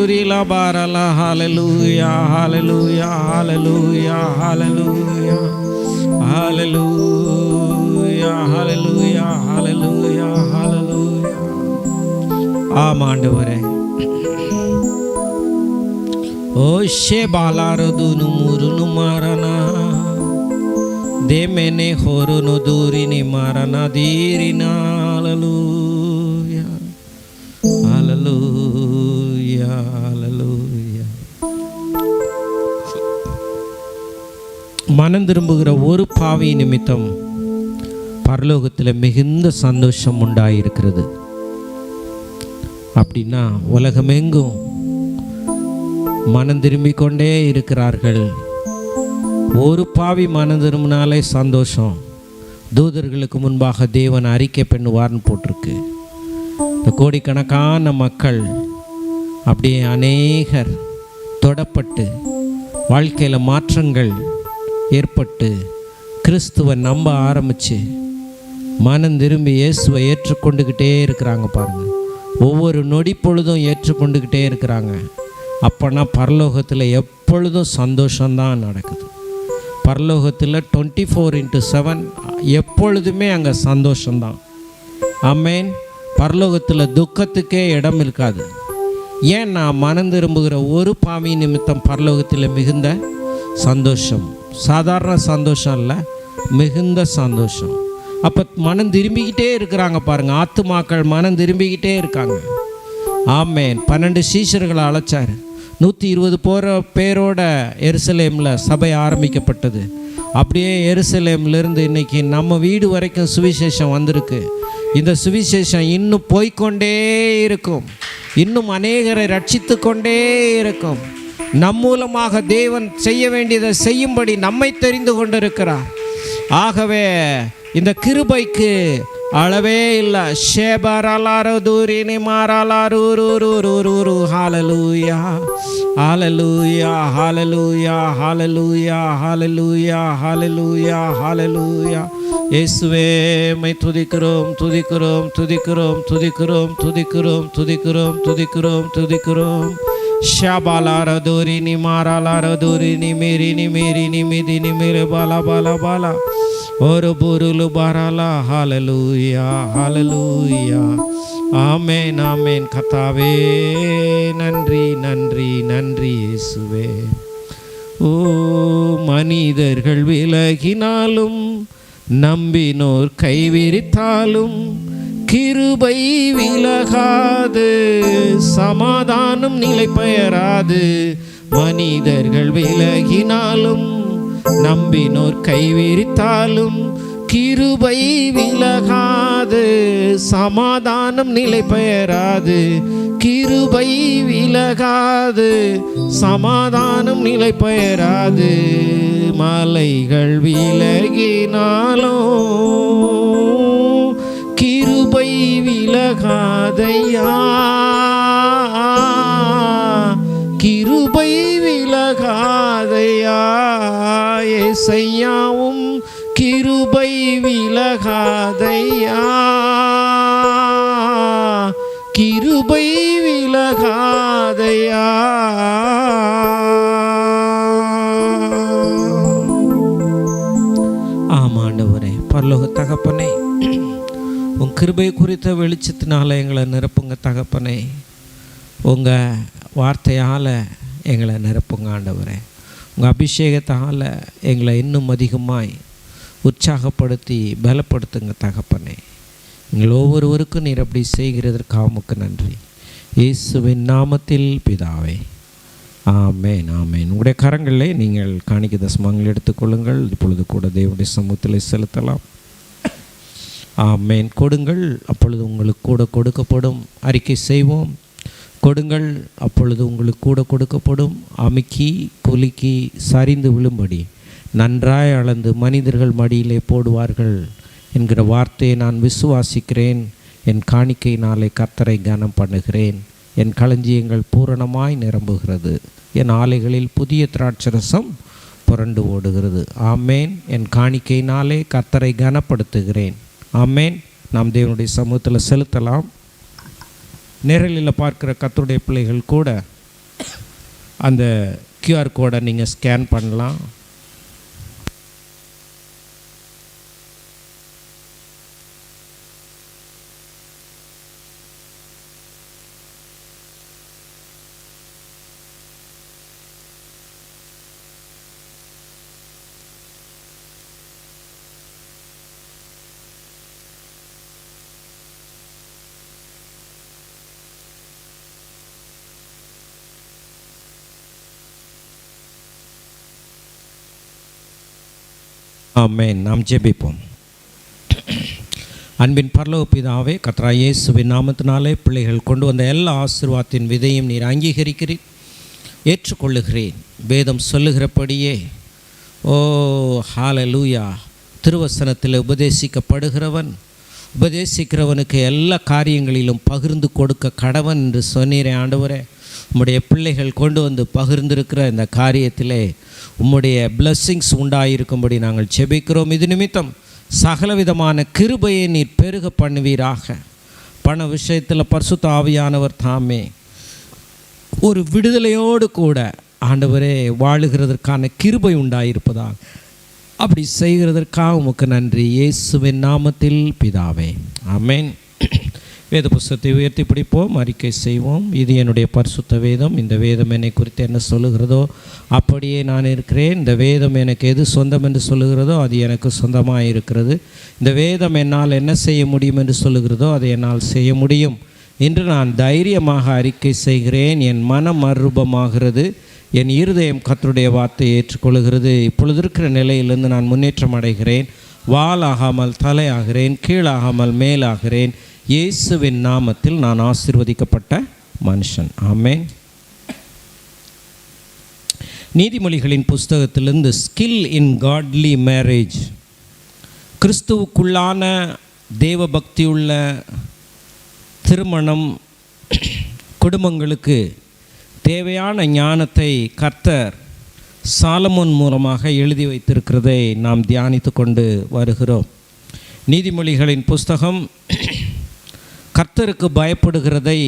ரிலா பாரலா ஹalleluya ஹalleluya ஹalleluya ஹalleluya ஹalleluya ஹalleluya ஹalleluya ஹalleluya ஆமாண்டவரே ஓ ஷெபாலாரதுனு முருனு மாரனா தேமெனே ஹோருனு தூரினி மாரனா தீரினா ஹalleluya ஹalleluya ஹalleluya மனம் திரும்புகிற ஒரு பாவி நிமித்தம் பரலோகத்தில் மிகுந்த சந்தோஷம் உண்டாயிருக்கிறது. அப்படின்னா உலகமெங்கும் மனம் திரும்பிக் கொண்டே இருக்கிறார்கள். ஒரு பாவி மனம் திரும்பினாலே சந்தோஷம். தூதர்களுக்கு முன்பாக தேவன் அறிக்கை பண்ணுவார்னு போட்டிருக்கு. இந்த கோடிக்கணக்கான மக்கள் அப்படியே அநேகர் தொடப்பட்டு வாழ்க்கையில் மாற்றங்கள் ஏற்பட்டு கிறிஸ்துவை நம்ப ஆரம்பித்து மனம் திரும்பி இயேசுவை ஏற்றுக்கொண்டுக்கிட்டே இருக்கிறாங்க. பாருங்கள், ஒவ்வொரு நொடி பொழுதும் ஏற்றுக்கொண்டுக்கிட்டே இருக்கிறாங்க. அப்போனா பரலோகத்தில் எப்பொழுதும் சந்தோஷம்தான் நடக்குது. பரலோகத்தில் 24/7 எப்பொழுதுமே அங்கே சந்தோஷம்தான். ஆமென். பரலோகத்தில் துக்கத்துக்கே இடம் இருக்காது. ஏன் நான் மனம் திரும்புகிற ஒரு பாவி நிமித்தம் பரலோகத்தில் மிகுந்த சந்தோஷம். சாதாரண சந்தோஷம் இல்லை, மிகுந்த சந்தோஷம். அப்போ மனம் திரும்பிக்கிட்டே இருக்கிறாங்க பாருங்கள், ஆத்துமாக்கள் மனம் திரும்பிக்கிட்டே இருக்காங்க. ஆமென். 12 சீஷர்களை அழைச்சார். 120 பேரோட எருசலேமில் சபை ஆரம்பிக்கப்பட்டது. அப்படியே எருசலேம்லேருந்து இன்றைக்கி நம்ம வீடு வரைக்கும் சுவிசேஷம் வந்திருக்கு. இந்த சுவிசேஷம் இன்னும் போய்கொண்டே இருக்கும், இன்னும் அநேகரை ரட்சித்து கொண்டே இருக்கும். நம் மூலமாக தேவன் செய்ய வேண்டியதை செய்யும்படி நம்மை தெரிந்து கொண்டிருக்கிறார். ஆகவே இந்த கிருபைக்கு அளவே இல்லை. ஷேபரலாரோ தூரினி மாரலாரு ஹalleluya ஹalleluya ஹalleluya ஹalleluya ஹalleluya ஹalleluya ஹalleluya. இயேசுவே மை துதிக்கிறோம் துதிக்கிறோம் துதிக்கிறோம் துதிக்கிறோம் துதிக்கிறோம் துதிக்கிறோம் துதிக்கிறோம் துதிக்கிறோம். ஷாபாலார தூரினி மாரலார தூரினி மேரினி மேரினி மிதினி மேரே பாலா பாலா பாலா ஒரு புருளு பரலா. ஹalleluya ஹalleluya. ஆமென் ஆமென். கர்த்தாவே நன்றி நன்றி நன்றி இயேசுவே. ஓ மனிதர்கள் விலகினாலும் நம்பினோர் கைவிரித்தாலும் கிருபை விலகாது, சமாதானம் நிலை பெயராது. மனிதர்கள் விலகினாலும் நம்பினோர் கைவிரித்தாலும் கிருபை விலகாது, சமாதானம் நிலை பெயராது. கிருபை விலகாது, சமாதானம் நிலை பெயராது. மலைகள் விலகினாலும் கிருபை விலகாதையா, கிருபை விலகாதையா. ஏசையாவும் கிருபை விலகாதையா, கிருபை விலகாதையா. ஆமாண்டவரே, பரலோக தகப்பனே, உன் கிருபை குறித்த வெளிச்சத்தினால எங்களை நிரப்புங்க தகப்பனே. உங்கள் வார்த்தையால் எங்களை நிரப்புங்க ஆண்டவரே. உங்கள் அபிஷேகத்தால் எங்களை இன்னும் அதிகமாய் உற்சாகப்படுத்தி பலப்படுத்துங்க தகப்பனே. எங்கள் ஒவ்வொருவருக்கும் நீர் அப்படி செய்கிறதற்காக உமக்கு நன்றி. இயேசுவின் நாமத்தில் பிதாவே, ஆமென் ஆமென். உங்களுடைய கரங்களிலே நீங்கள் காணிக்கை தசமங்கள் எடுத்துக்கொள்ளுங்கள். இப்பொழுது கூட தேவனுடைய சமூகத்தில் செலுத்தலாம். ஆமென். கொடுங்கள், அப்பொழுது உங்களுக்கு கூட கொடுக்கப்படும். அறிக்கை செய்வோம். கொடுங்கள், அப்பொழுது உங்களுக்கு கூட கொடுக்கப்படும். அமுக்கி குலுக்கி சரிந்து விழும்படி நன்றாய் அளந்து மனிதர்கள் மடியிலே போடுவார்கள் என்கிற வார்த்தையை நான் விசுவாசிக்கிறேன். என் காணிக்கையினாலே கர்த்தரை கனம் பண்ணுகிறேன். என் களஞ்சியங்கள் பூரணமாய் நிரம்புகிறது. என் ஆலைகளில் புதிய திராட்சரசம் புரண்டு ஓடுகிறது. ஆமேன். என் காணிக்கையினாலே கர்த்தரை கனப்படுத்துகிறேன். ஆமேன். நாம் தேவனுடைய சமூகத்தில் செலுத்தலாம். நேரலில் பார்க்குற கர்த்தருடைய பிள்ளைகள் கூட அந்த QR கோடை நீங்கள் ஸ்கேன் பண்ணலாம். ஆமென். நாம் ஜெபிப்போம். அன்பின் பரலோக பிதாவே, கர்த்தராகிய இயேசுவின் நாமத்தினாலே பிள்ளைகள் கொண்டு வந்த எல்லா ஆசீர்வாதத்தின் விதையும் நீர் அங்கீகரிக்கிறீர், ஏற்றுக்கொள்ளுகிறேன். வேதம் சொல்லுகிறபடியே ஓ ஹல்லேலூயா, திருவசனத்தில் உபதேசிக்கிறவனுக்கு எல்லா காரியங்களிலும் பகிர்ந்து கொடுக்க கடவன் என்று சொன்னீரே ஆண்டவரே. உம்முடைய பிள்ளைகள் கொண்டு வந்து பகிர்ந்திருக்கிற இந்த காரியத்திலே உம்முடைய பிளஸ்ஸிங்ஸ் உண்டாயிருக்கும்படி நாங்கள் செபிக்கிறோம். இது நிமித்தம் சகலவிதமான கிருபையை நீர் பெருக பண்ணுவீராக. பண விஷயத்தில் பரிசுத்த ஆவியானவர் தாமே ஒரு விடுதலையோடு கூட ஆண்டவரே வாழுகிறதற்கான கிருபை உண்டாயிருப்பதாக. அப்படி செய்கிறதற்காக உமக்கு நன்றி. இயேசுவின் நாமத்தில் பிதாவே, ஆமென். வேத புஸ்தகத்தை உயர்த்தி பிடிப்போம், அறிக்கை செய்வோம். இது என்னுடைய பரிசுத்த வேதம். இந்த வேதம் என்னை குறித்து என்ன சொல்லுகிறதோ அப்படியே நான் இருக்கிறேன். இந்த வேதம் எனக்கு எது சொந்தம் என்று சொல்லுகிறதோ அது எனக்கு சொந்தமாக இருக்கிறது. இந்த வேதம் என்னால் என்ன செய்ய முடியும் என்று சொல்லுகிறதோ அதை என்னால் செய்ய முடியும் என்று நான் தைரியமாக அறிக்கை செய்கிறேன். என் மனம் மறுரூபமாகிறது, என் இருதயம் கர்த்தருடைய வார்த்தையை ஏற்றுக்கொள்கிறது. இப்பொழுது இருக்கிற நிலையிலிருந்து நான் முன்னேற்றம் அடைகிறேன். வாலாகாமல் தலையாகிறேன், கீழாகாமல் மேலாகிறேன். இயேசுவின் நாமத்தில் நான் ஆசீர்வதிக்கப்பட்ட மனுஷன். ஆமென். நீதிமொழிகளின் புஸ்தகத்திலிருந்து ஸ்கில் இன் காட்லி மேரேஜ், கிறிஸ்துவுக்குள்ளான தேவபக்தியுள்ள திருமணம் குடும்பங்களுக்கு தேவையான ஞானத்தை கர்த்தர் சாலமோன் மூலமாக எழுதி வைத்திருக்கிறதை நாம் தியானித்து கொண்டு வருகிறோம். நீதிமொழிகளின் புஸ்தகம் கர்த்தருக்கு பயப்படுகிறதை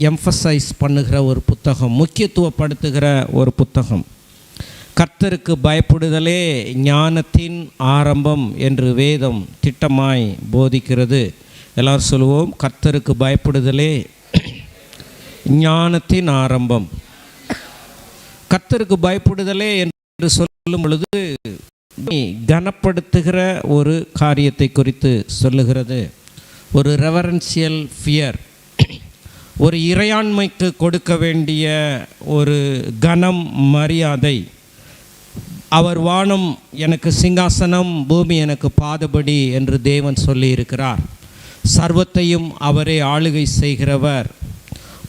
எம்ஃபசைஸ் பண்ணுகிற ஒரு புத்தகம், முக்கியத்துவப்படுத்துகிற ஒரு புத்தகம். கர்த்தருக்கு பயப்படுதலே ஞானத்தின் ஆரம்பம் என்று வேதம் திட்டமாய் போதிக்கிறது. எல்லாரும் சொல்லுவோம், கர்த்தருக்கு பயப்படுதலே ஞானத்தின் ஆரம்பம். கர்த்தருக்கு பயப்படுதலே என்று சொல்லும் பொழுது கனப்படுத்துகிற ஒரு காரியத்தை குறித்து சொல்லுகிறது. ஒரு ரெவரன்சியல் ஃபியர், ஒரு இறையாண்மைக்கு கொடுக்க வேண்டிய ஒரு கனம் மரியாதை. அவர் வானம் எனக்கு சிங்காசனம், பூமி எனக்கு பாதபடி என்று தேவன் சொல்லியிருக்கிறார். சர்வத்தையும் அவரே ஆளுகை செய்கிறவர்.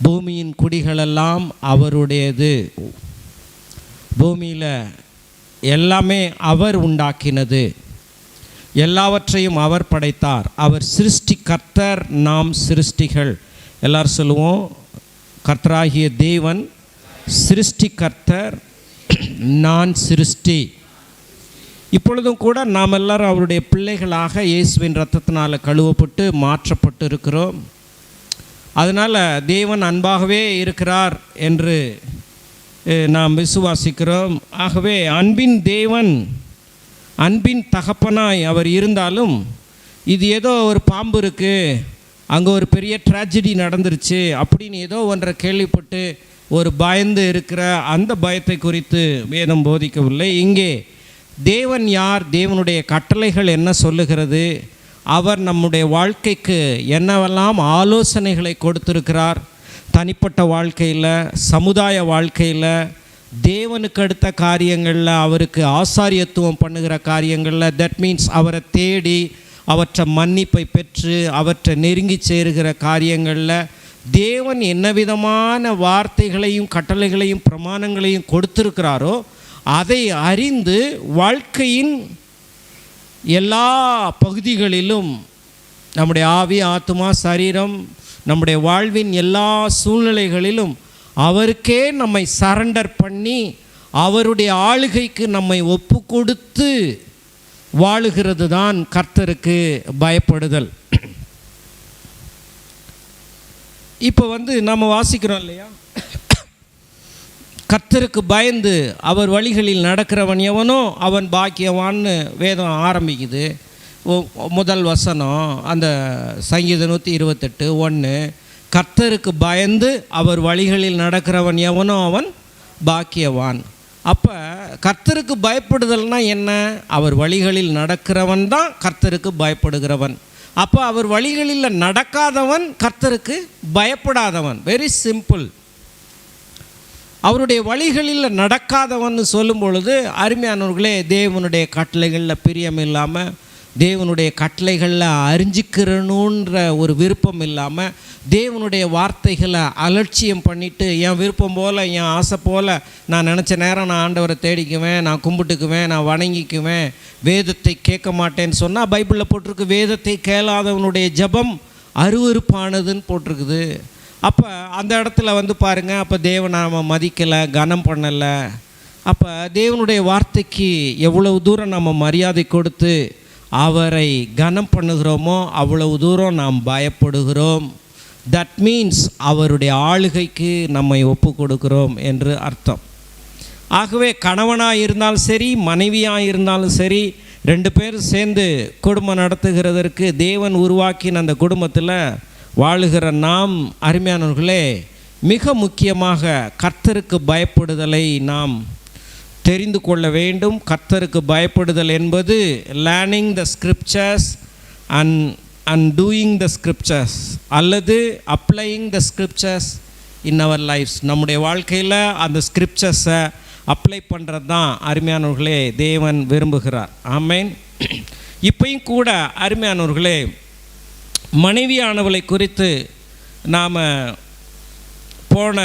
பூமியின் குடிகளெல்லாம் அவருடையது. பூமியில் எல்லாமே அவர் உண்டாக்கினது, எல்லாவற்றையும் அவர் படைத்தார். அவர் சிருஷ்டி கர்த்தர், நாம் சிருஷ்டிகள். எல்லாரும் சொல்லுவோம், கர்த்தராகிய தேவன் சிருஷ்டி கர்த்தர், நான் சிருஷ்டி. இப்பொழுதும் கூட நாம் எல்லாரும் அவருடைய பிள்ளைகளாக இயேசுவின் இரத்தத்தினால் கழுவப்பட்டு மாற்றப்பட்டு இருக்கிறோம். அதனால் தேவன் அன்பாகவே இருக்கிறார் என்று நாம் விசுவாசிக்கிறோம். ஆகவே அன்பின் தேவன், அன்பின் தகப்பனாய் அவர் இருந்தாலும், இது ஏதோ ஒரு பாம்பு இருக்குது, அங்கே ஒரு பெரிய ட்ராஜடி நடந்துருச்சு அப்படின்னு ஏதோ ஒன்றை கேள்விப்பட்டு ஒரு பயந்து இருக்கிற அந்த பயத்தை குறித்து வேதம் போதிக்கவில்லை. இங்கே தேவன் யார், தேவனுடைய கட்டளைகள் என்ன சொல்லுகிறது, அவர் நம்முடைய வாழ்க்கைக்கு என்னவெல்லாம் ஆலோசனைகளை கொடுத்திருக்கிறார், தனிப்பட்ட வாழ்க்கையில், சமுதாய வாழ்க்கையில், தேவனுக்கு அடுத்த காரியங்களில், அவருக்கு ஆசாரியத்துவம் பண்ணுகிற காரியங்களில், தட் மீன்ஸ் அவரை தேடி அவற்றை மன்னிப்பை பெற்று அவற்றை நெருங்கி சேருகிற காரியங்களில் தேவன் என்ன விதமான வார்த்தைகளையும் கட்டளைகளையும் பிரமாணங்களையும் கொடுத்திருக்கிறாரோ அதை அறிந்து வாழ்க்கையின் எல்லா பகுதிகளிலும் நம்முடைய ஆவி, ஆத்துமா, சரீரம், நம்முடைய வாழ்வின் எல்லா சூழ்நிலைகளிலும் அவருக்கே நம்மை சரண்டர் பண்ணி அவருடைய ஆளுகைக்கு நம்மை ஒப்பு கொடுத்து வாழுகிறது தான் கர்த்தருக்கு பயப்படுதல். இப்போ நம்ம வாசிக்கிறோம் இல்லையா, கர்த்தருக்கு பயந்து அவர் வழிகளில் நடக்கிறவன் எவனோ அவன் பாக்கியவான்னு வேதம் ஆரம்பிக்குது. முதல் வசனம் அந்த சங்கீதம் 128:1, கர்த்தருக்கு பயந்து அவர் வழிகளில் நடக்கிறவன் எவனோ அவன் பாக்கியவான். அப்போ கர்த்தருக்கு பயப்படுதல்னா என்ன? அவர் வழிகளில் நடக்கிறவன் தான் கர்த்தருக்கு பயப்படுகிறவன். அப்போ அவர் வழிகளில் நடக்காதவன் கர்த்தருக்கு பயப்படாதவன். Very simple. அவருடைய வழிகளில் நடக்காதவன் சொல்லும் பொழுது, அருமையானவர்களே, தேவனுடைய கட்டளைகளில் பிரியம் இல்லாமல், தேவனுடைய கட்டளைகளில் அறிஞ்சிக்கிறணுன்ற ஒரு விருப்பம் இல்லாமல், தேவனுடைய வார்த்தைகளை அலட்சியம் பண்ணிவிட்டு என் விருப்பம் போல், என் ஆசை போல், நான் நினச்ச நேரம் நான் ஆண்டவரை தேடிக்குவேன், நான் கும்பிட்டுக்குவேன், நான் வணங்கிக்குவேன், வேதத்தை கேட்க மாட்டேன்னு சொன்னால் பைபிளில் போட்டிருக்கு, வேதத்தை கேளாதவனுடைய ஜெபம் அருவருப்பானதுன்னு போட்டிருக்குது. அப்போ அந்த இடத்துல பாருங்கள், அப்போ தேவனை நம்ம மதிக்கலை, கனம் பண்ணலை. அப்போ தேவனுடைய வார்த்தைக்கு எவ்வளவு தூரம் நம்ம மரியாதை கொடுத்து அவரை கனம் பண்ணுகிறோமோ அவ்வளவு தூரம் நாம் பயப்படுகிறோம். தட் மீன்ஸ் அவருடைய ஆளுகைக்கு நம்மை ஒப்பு கொடுக்கிறோம் என்று அர்த்தம். ஆகவே கணவனாக இருந்தாலும் சரி, மனைவியாக இருந்தாலும் சரி, 2 பேர் சேர்ந்து குடும்பம் நடத்துகிறதற்கு தேவன் உருவாக்கின அந்த குடும்பத்தில் வாழுகிற நாம் அருமையானவர்களே, மிக முக்கியமாக கர்த்தருக்கு பயப்படுதலை நாம் தெரிந்து கொள்ள வேண்டும். கர்த்தருக்கு பயப்படுதல் என்பது learning the scriptures and doing the scriptures அல்லது applying the scriptures in our lifes. நம்முடைய வாழ்க்கையில் அந்த ஸ்கிரிப்சர்ஸை அப்ளை பண்ணுறது தான் அருமையானவர்களே தேவன் விரும்புகிறார். ஆமேன். இப்பையும் கூட அருமையானவர்களே, மனைவியானவளை குறித்து நாம் போன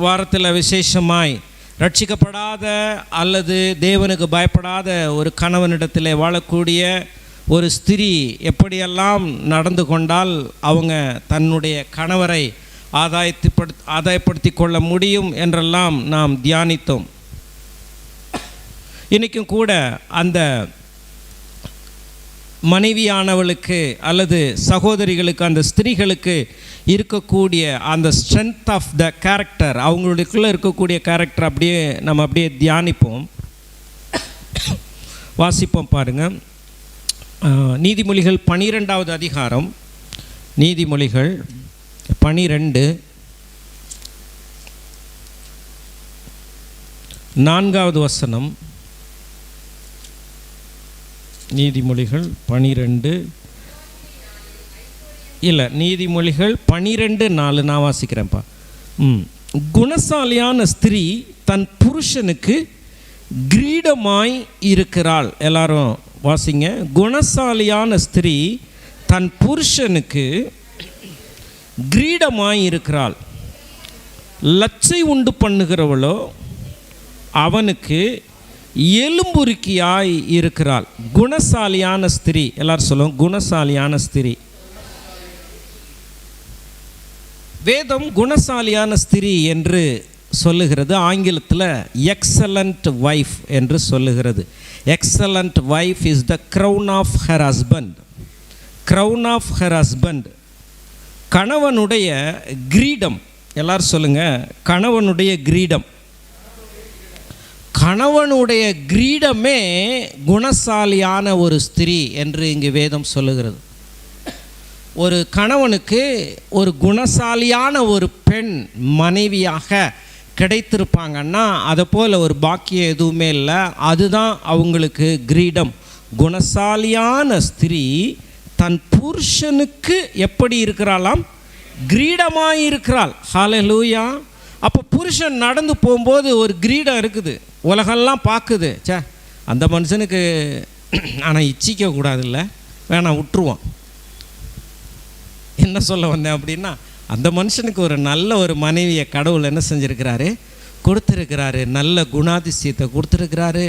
வாரத்தில் விசேஷமாய் ரட்சிக்கப்படாத அல்லது தேவனுக்கு பயப்படாத ஒரு கணவனிடத்தில் வாழக்கூடிய ஒரு ஸ்திரீ எப்படியெல்லாம் நடந்து கொண்டால் அவங்க தன்னுடைய கணவரை ஆதாயப்படுத்தி கொள்ள முடியும் என்றெல்லாம் நாம் தியானித்தோம். இன்றைக்கும் கூட அந்த மனைவியானவளுக்கு அல்லது சகோதரிகளுக்கு, அந்த ஸ்திரீகளுக்கு இருக்கக்கூடிய அந்த ஸ்ட்ரென்த் ஆஃப் த கேரக்டர், அவங்களுக்குள்ளே இருக்கக்கூடிய கேரக்டர் நம்ம அப்படியே தியானிப்போம், வாசிப்போம். பாருங்கள், நீதிமொழிகள் 12வது அதிகாரம், நீதிமொழிகள் 12 4வது வசனம். நீதிமொழிகள் 12 இல்லை, நீதிமொழிகள் 12:4 நான் வாசிக்கிறேன்ப்பா. குணசாலியான ஸ்திரீ தன் புருஷனுக்கு கிரீடமாய் இருக்கிறாள். எல்லாரும் வாசிங்க. குணசாலியான ஸ்திரீ தன் புருஷனுக்கு கிரீடமாய் இருக்கிறாள். லச்சை உண்டு பண்ணுகிறவளோ அவனுக்கு எலும்புருக்கியாய் இருக்கிறாள். குணசாலியான ஸ்திரீ, எல்லாரும் சொல்லுவோம், குணசாலியான ஸ்திரீ. வேதம் குணசாலியான ஸ்திரீ என்று சொல்லுகிறது. ஆங்கிலத்தில் எக்ஸலண்ட் வைஃப் என்று சொல்லுகிறது. Excellent wife is the crown of her husband. Crown of her husband, கணவனுடைய கிரீடம். எல்லாரும் சொல்லுங்கள், கணவனுடைய கிரீடம். கணவனுடைய கிரீடமே குணசாலியான ஒரு ஸ்திரீ என்று இங்கு வேதம் சொல்லுகிறது. ஒரு கணவனுக்கு ஒரு குணசாலியான ஒரு பெண் மனைவியாக கிடைத்திருப்பாங்கன்னா அதை போல் ஒரு பாக்கியம் எதுவுமே இல்லை. அதுதான் அவங்களுக்கு கிரீடம். குணசாலியான ஸ்திரீ தன் புருஷனுக்கு எப்படி இருக்கிறாளாம்? கிரீடமாக இருக்கிறாள். ஹல்லேலூயா. அப்போ புருஷன் நடந்து போகும்போது ஒரு கிரீடம் இருக்குது, உலகெல்லாம் பார்க்குது. சே, அந்த மனுஷனுக்கு ஆனால் இச்சிக்க கூடாதுல்ல, வேணாம் விட்டுருவோம். என்ன சொல்ல வந்தேன் அப்படின்னா, அந்த மனுஷனுக்கு ஒரு நல்ல ஒரு மனைவியை கடவுள் என்ன செஞ்சுருக்கிறாரு? கொடுத்துருக்கிறாரு. நல்ல குணாதிசயத்தை கொடுத்துருக்கிறாரு.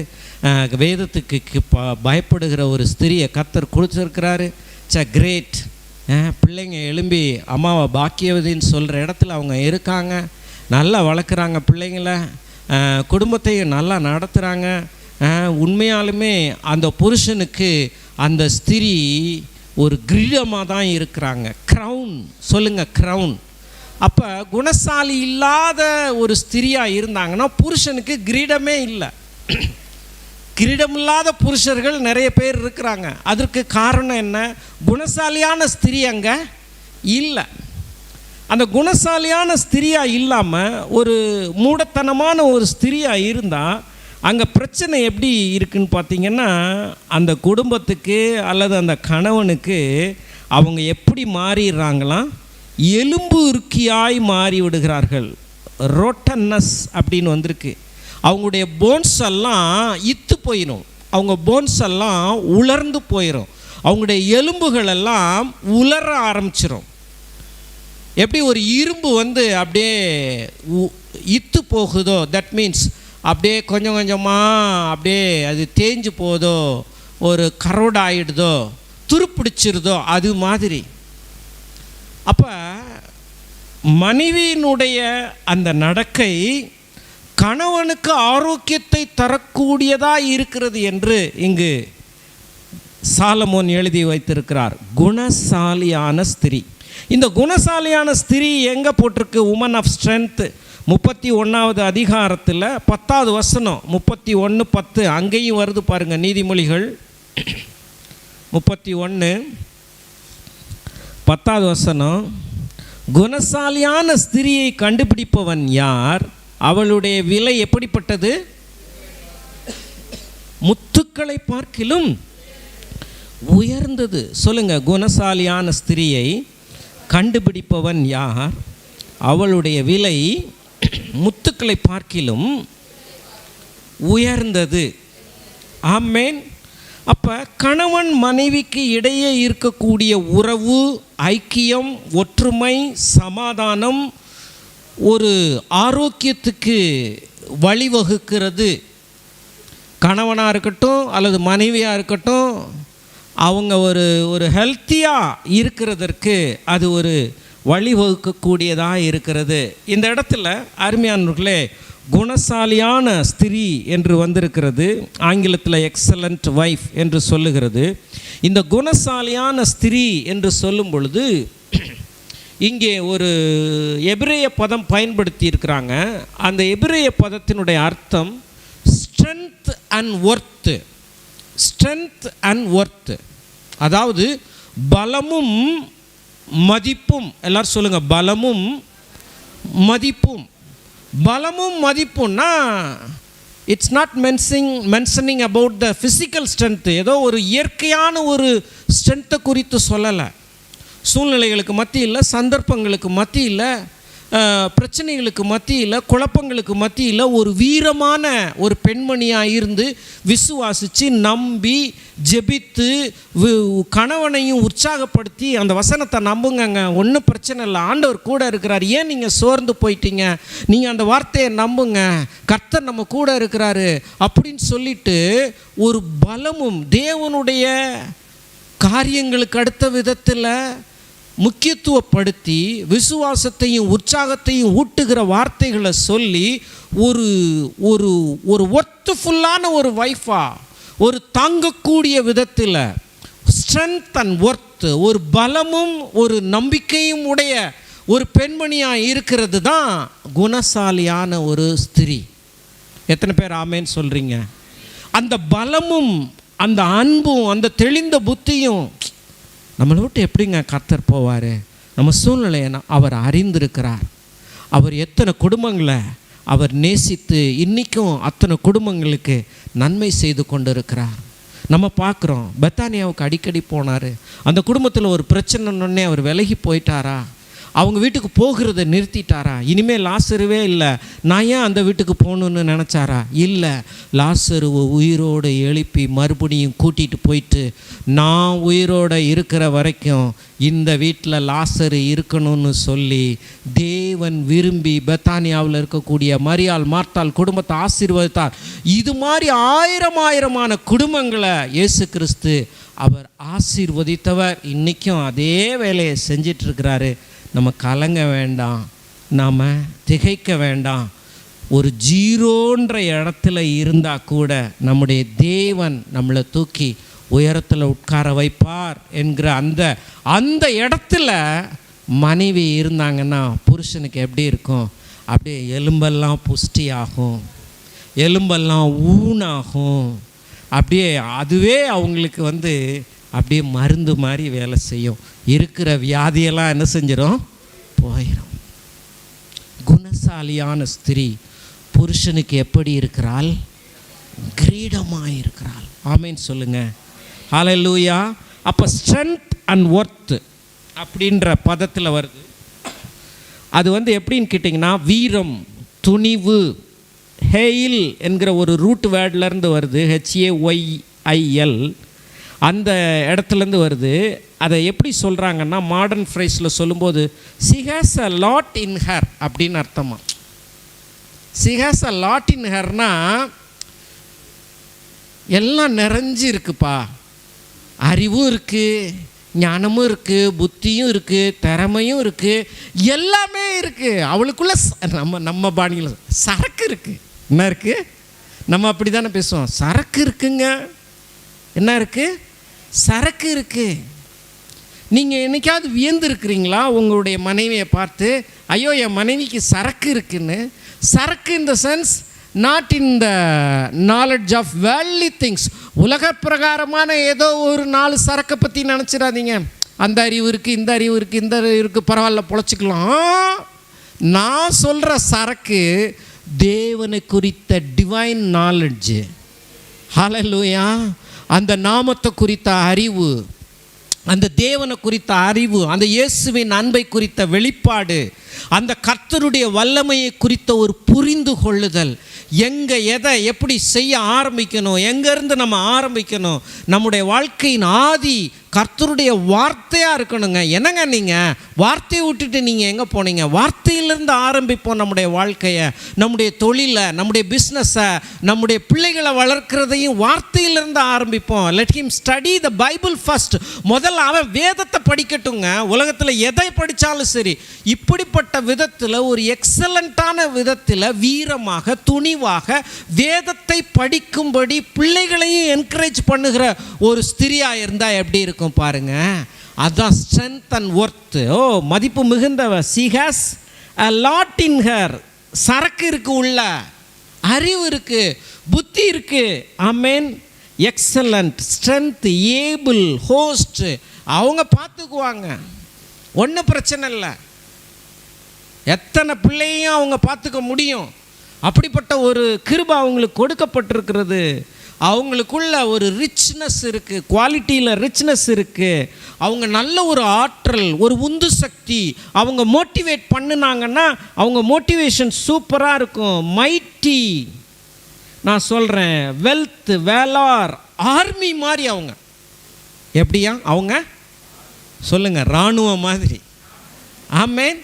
வேதத்துக்கு பயப்படுகிற ஒரு ஸ்திரியை கர்த்தர் கொடுத்துருக்கிறாரு. கிரேட். பிள்ளைங்க எழும்பி அம்மாவை பாக்கியவதின்னு சொல்கிற இடத்துல அவங்க இருக்காங்க. நல்லா வளர்க்குறாங்க பிள்ளைங்கள, குடும்பத்தையும் நல்லா நடத்துகிறாங்க. உண்மையாலுமே அந்த புருஷனுக்கு அந்த ஸ்திரீ ஒரு கிரீடமாக தான் இருக்கிறாங்க. க்ரௌன் சொல்லுங்கள், க்ரௌன். அப்போ குணசாலி இல்லாத ஒரு ஸ்திரியாக இருந்தாங்கன்னா புருஷனுக்கு கிரீடமே இல்லை. கிரீடமில்லாத புருஷர்கள் நிறைய பேர் இருக்கிறாங்க. அதற்கு காரணம் என்ன? குணசாலியான ஸ்திரீ அங்கே இல்லை. அந்த குணசாலியான ஸ்திரியாக இல்லாமல் ஒரு மூடத்தனமான ஒரு ஸ்திரியாக இருந்தால் அங்கே பிரச்சனை எப்படி இருக்குன்னு பார்த்தீங்கன்னா, அந்த குடும்பத்துக்கு அல்லது அந்த கணவனுக்கு அவங்க எப்படி மாறிடுறாங்களாம்? எலும்பு உருக்கியாய் மாறி விடுகிறார்கள். ரோட்டன்னஸ் அப்படின்னு வந்திருக்கு. அவங்களுடைய போன்ஸ் எல்லாம் இத்து போயிடும். அவங்க போன்ஸ் எல்லாம் உலர்ந்து போயிடும். அவங்களுடைய எலும்புகள் எல்லாம் உலர ஆரம்பிச்சிடும். எப்படி ஒரு இரும்பு அப்படியே இத்து போகுதோ, தட் மீன்ஸ் அப்படியே கொஞ்சம் கொஞ்சமாக அப்படியே அது தேஞ்சு போதோ, ஒரு கரோடாயிடுதோ, துருப்பிடிச்சிருதோ, அது மாதிரி. அப்போ மனைவியினுடைய அந்த நடக்கை கணவனுக்கு ஆரோக்கியத்தை தரக்கூடியதாக இருக்கிறது என்று இங்கு சாலமோன் எழுதி வைத்திருக்கிறார். குணசாலியான ஸ்திரீ. இந்த குணசாலியான ஸ்திரீ எங்கே போட்டிருக்கு? உமன் ஆஃப் ஸ்ட்ரென்த் 31வது அதிகாரத்தில் 10வது வசனம், 31:10 அங்கேயும் வருது பாருங்கள். நீதிமொழிகள் 31:10 வசனம், குணசாலியான ஸ்திரியை கண்டுபிடிப்பவன் யார்? அவளுடைய விலை எப்படிப்பட்டது? முத்துக்களை பார்க்கிலும் உயர்ந்தது. சொல்லுங்க, குணசாலியான ஸ்திரியை கண்டுபிடிப்பவன் யார்? அவளுடைய விலை முத்துக்களை பார்க்கிலும் உயர்ந்தது. ஆமென். அப்போ கணவன் மனைவிக்கு இடையே இருக்கக்கூடிய உறவு, ஐக்கியம், ஒற்றுமை, சமாதானம் ஒரு ஆரோக்கியத்துக்கு வழிவகுக்கிறது. கணவனாக இருக்கட்டும் அல்லது மனைவியாக இருக்கட்டும், அவங்க ஒரு ஹெல்த்தியாக இருக்கிறதற்கு அது ஒரு வழிவகுக்கக்கூடியதாக இருக்கிறது. இந்த இடத்துல அருமையானவர்களே, குணசாலியான ஸ்திரீ என்று வந்திருக்கிறது. ஆங்கிலத்தில் எக்ஸலண்ட் வைஃப் என்று சொல்லுகிறது. இந்த குணசாலியான ஸ்திரீ என்று சொல்லும் பொழுது இங்கே ஒரு எபிரேய பதம் பயன்படுத்தி இருக்கிறாங்க. அந்த எபிரேய பதத்தினுடைய அர்த்தம் strength and worth. Strength and worth, அதாவது பலமும் மதிப்பும். எல்லாரும் சொல்லுங்க, பலமும் மதிப்பும். பலமும் மதிப்பும்னா it's not mentioning about the physical strength. ஏதோ ஒரு இயற்கையான ஒரு ஸ்ட்ரென்த்தை குறித்து சொல்லலை. சூழ்நிலைகளுக்கு மத்தியில், சந்தர்ப்பங்களுக்கு மத்தியில், பிரச்சனைகளுக்கு மத்தியில், குழப்பங்களுக்கு மத்தியில் ஒரு வீரமான ஒரு பெண்மணியாக இருந்து விசுவாசித்து நம்பி ஜெபித்து கணவனையும் உற்சாகப்படுத்தி அந்த வசனத்தை நம்புங்கங்க, ஒன்றும் பிரச்சனை இல்லை, ஆண்டவர் கூட இருக்கிறார், ஏன் நீங்கள் சோர்ந்து போயிட்டீங்க, நீங்கள் அந்த வார்த்தையை நம்புங்க, கர்த்தர் நம்ம கூட இருக்கிறாரு அப்படின்னு சொல்லிட்டு ஒரு பலமும் தேவனுடைய காரியங்களுக்கு அடுத்த விதத்தில் முக்கியத்துவப்படுத்தி விசுவாசத்தையும் உற்சாகத்தையும் ஊட்டுகிற வார்த்தைகளை சொல்லி ஒரு ஒரு ஒரு ஒர்த்துஃபுல்லான ஒரு வைஃபாக, ஒரு தாங்கக்கூடிய விதத்தில் ஸ்ட்ரென்த் அண்ட் ஒர்த்து, ஒரு பலமும் ஒரு நம்பிக்கையும் உடைய ஒரு பெண்மணியாக இருக்கிறது தான் குணசாலியான ஒரு ஸ்திரீ. எத்தனை பேர் ஆமேன்னு சொல்கிறீங்க? அந்த பலமும் அந்த அன்பும் அந்த தெளிந்த புத்தியும் நம்மளை விட்டு எப்படிங்க கர்த்தர் போவார்? நம்ம சூழ்நிலையை அவர் அறிந்திருக்கிறார். அவர் எத்தனை குடும்பங்களை அவர் நேசித்து இன்றைக்கும் அத்தனை குடும்பங்களுக்கு நன்மை செய்து கொண்டு இருக்கிறார். நம்ம பார்க்குறோம், பெத்தானியாவுக்கு அடிக்கடி போனார். அந்த குடும்பத்தில் ஒரு பிரச்சனைன்னே அவர் விலகி போயிட்டாரா? அவங்க வீட்டுக்கு போகிறத நிறுத்திட்டாரா? இனிமேல் லாசருவே இல்லை, நான் ஏன் அந்த வீட்டுக்கு போகணுன்னு நினச்சாரா? இல்லை, லாசருவை உயிரோடு எழுப்பி மறுபடியும் கூட்டிகிட்டு போயிட்டு, நான் உயிரோடு இருக்கிற வரைக்கும் இந்த வீட்டில் லாசரு இருக்கணும்னு சொல்லி தேவன் விரும்பி பெத்தானியாவில் இருக்கக்கூடிய மரியாள், மார்த்தாள் குடும்பத்தை ஆசீர்வதித்தார். இது மாதிரி ஆயிரமான குடும்பங்களை இயேசு கிறிஸ்து அவர் ஆசீர்வதித்தவர். இன்றைக்கும் அதே வேலையை செஞ்சிட்ருக்கிறாரு. நம்ம கலங்க வேண்டாம், நாம் திகைக்க வேண்டாம். ஒரு ஜீரோன்ற இடத்துல இருந்தால் கூட நம்முடைய தேவன் நம்மளை தூக்கி உயரத்தில் உட்கார வைப்பார் என்கிற அந்த இடத்துல மனைவி இருந்தாங்கன்னா புருஷனுக்கு எப்படி இருக்கும்? அப்படியே எலும்பெல்லாம் புஷ்டி ஆகும், எலும்பெல்லாம் ஊனாகும். அப்படியே அதுவே அவங்களுக்கு அப்படியே மருந்து மாதிரி வேலை செய்யும். இருக்கிற வியாதியெல்லாம் என்ன செஞ்சிடும்? போயிடும். குணசாலியான ஸ்திரீ புருஷனுக்கு எப்படி இருக்கிறாள்? கிரீடமாக இருக்கிறாள். ஆமேன்னு சொல்லுங்க. ஹல்லேலூயா. அப்போ ஸ்ட்ரென்த் அண்ட் ஒர்த் அப்படின்ற பதத்தில் வருது. அது எப்படின்னு கேட்டிங்கன்னா, வீரம், துணிவு. ஹெயில் என்கிற ஒரு ரூட் வேர்ட்லேருந்து வருது, HAYIL. அந்த இடத்துலேருந்து வருது. அதை எப்படி சொல்கிறாங்கன்னா, மாடர்ன் ஃப்ரைஸில் சொல்லும்போது she has a lot in her அப்படின்னு அர்த்தமா. she has a lot in herனா எல்லாம் நிறைஞ்சு இருக்குப்பா. அறிவும் இருக்குது, ஞானமும் இருக்குது, புத்தியும் இருக்குது, திறமையும் இருக்குது, எல்லாமே இருக்குது அவளுக்குள்ள. நம்ம பாணியில் சரக்கு இருக்குது. என்ன இருக்குது? நம்ம அப்படி தானே பேசுவோம். சரக்கு இருக்குங்க. என்ன இருக்குது? சரக்கு இருக்குது. நீங்கள் என்னைக்காவது வியந்திருக்கிறீங்களா உங்களுடைய மனைவியை பார்த்து, ஐயோ என் மனைவிக்கு சரக்கு இருக்குன்னு? சரக்கு in the sense not in the knowledge of worldly things. உலக பிரகாரமான ஏதோ ஒரு 4 சரக்கை பற்றி நினச்சிடாதீங்க. அந்த அறிவு இருக்குது, இந்த அறிவு இருக்குது, இந்த அறிவு இருக்குது, பரவாயில்ல பொழைச்சிக்கலாம். நான் சொல்கிற சரக்கு தேவனை குறித்த டிவைன் நாலெட்ஜு. ஹல்லேலூயா. அந்த நாமத்தை குறித்த அறிவு, அந்த தேவனை குறித்த அறிவு, அந்த இயேசுவின் அன்பை குறித்த வெளிப்பாடு, அந்த கர்த்தருடைய வல்லமையை குறித்த ஒரு புரிந்து கொள்ளுதல், எங்கே எதை எப்படி செய்ய ஆரம்பிக்கணும், எங்கேருந்து நம்ம ஆரம்பிக்கணும். நம்முடைய வாழ்க்கையின் ஆதி கர்த்தருடைய வார்த்தையாக இருக்கணுங்க. என்னங்க நீங்கள் வார்த்தையை விட்டுட்டு நீங்கள் எங்கே போனீங்க? வார்த்தையிலேருந்து ஆரம்பிப்போம் நம்முடைய வாழ்க்கையை, நம்முடைய தொழிலை, நம்முடைய பிஸ்னஸை, நம்முடைய பிள்ளைகளை வளர்க்குறதையும் வார்த்தையிலேருந்து ஆரம்பிப்போம். Let him study the Bible first. முதல்ல அவன் வேதத்தை படிக்கட்டுங்க. உலகத்தில் எதை படித்தாலும் சரி, இப்படிப்பட்ட விதத்தில் ஒரு எக்ஸலண்ட்டான விதத்தில் வீரமாக துணிவாக வேதத்தை படிக்கும்படி பிள்ளைகளையும் என்கரேஜ் பண்ணுகிற ஒரு ஸ்திரியாக இருந்தால் எப்படி இருக்கும் பாருங்க. அதான் ஸ்ட்ரென்த் அண்ட் ஒர்த். ஓ, மதிப்பு மிகுந்தவ. she has a lot in her. சரக்கு இருக்கு, உள்ள அறிவு இருக்கு, புத்தி இருக்கு. Amen. Excellent, strength, able, host. அவங்க பார்த்துக்குவாங்க, ஒன்றும் பிரச்சனை இல்லை. எத்தனை பிள்ளையும் அவங்க பார்த்துக்க முடியும். அப்படிப்பட்ட ஒரு கிருபை அவங்களுக்கு கொடுக்கப்பட்டிருக்கிறது. அவங்களுக்குள்ள ஒரு ரிச்னஸ் இருக்குது, குவாலிட்டியில் ரிச்னஸ் இருக்குது. அவங்க நல்ல ஒரு ஆற்றல், ஒரு உந்து சக்தி. அவங்க மோட்டிவேட் பண்ணினாங்கன்னா அவங்க மோட்டிவேஷன் சூப்பராக இருக்கும். மைட்டி, நான் சொல்கிறேன், வெல்த், வேலார், ஆர்மி மாதிரி. அவங்க எப்படியா? அவங்க சொல்லுங்கள், இராணுவம் மாதிரி. ஆமென்.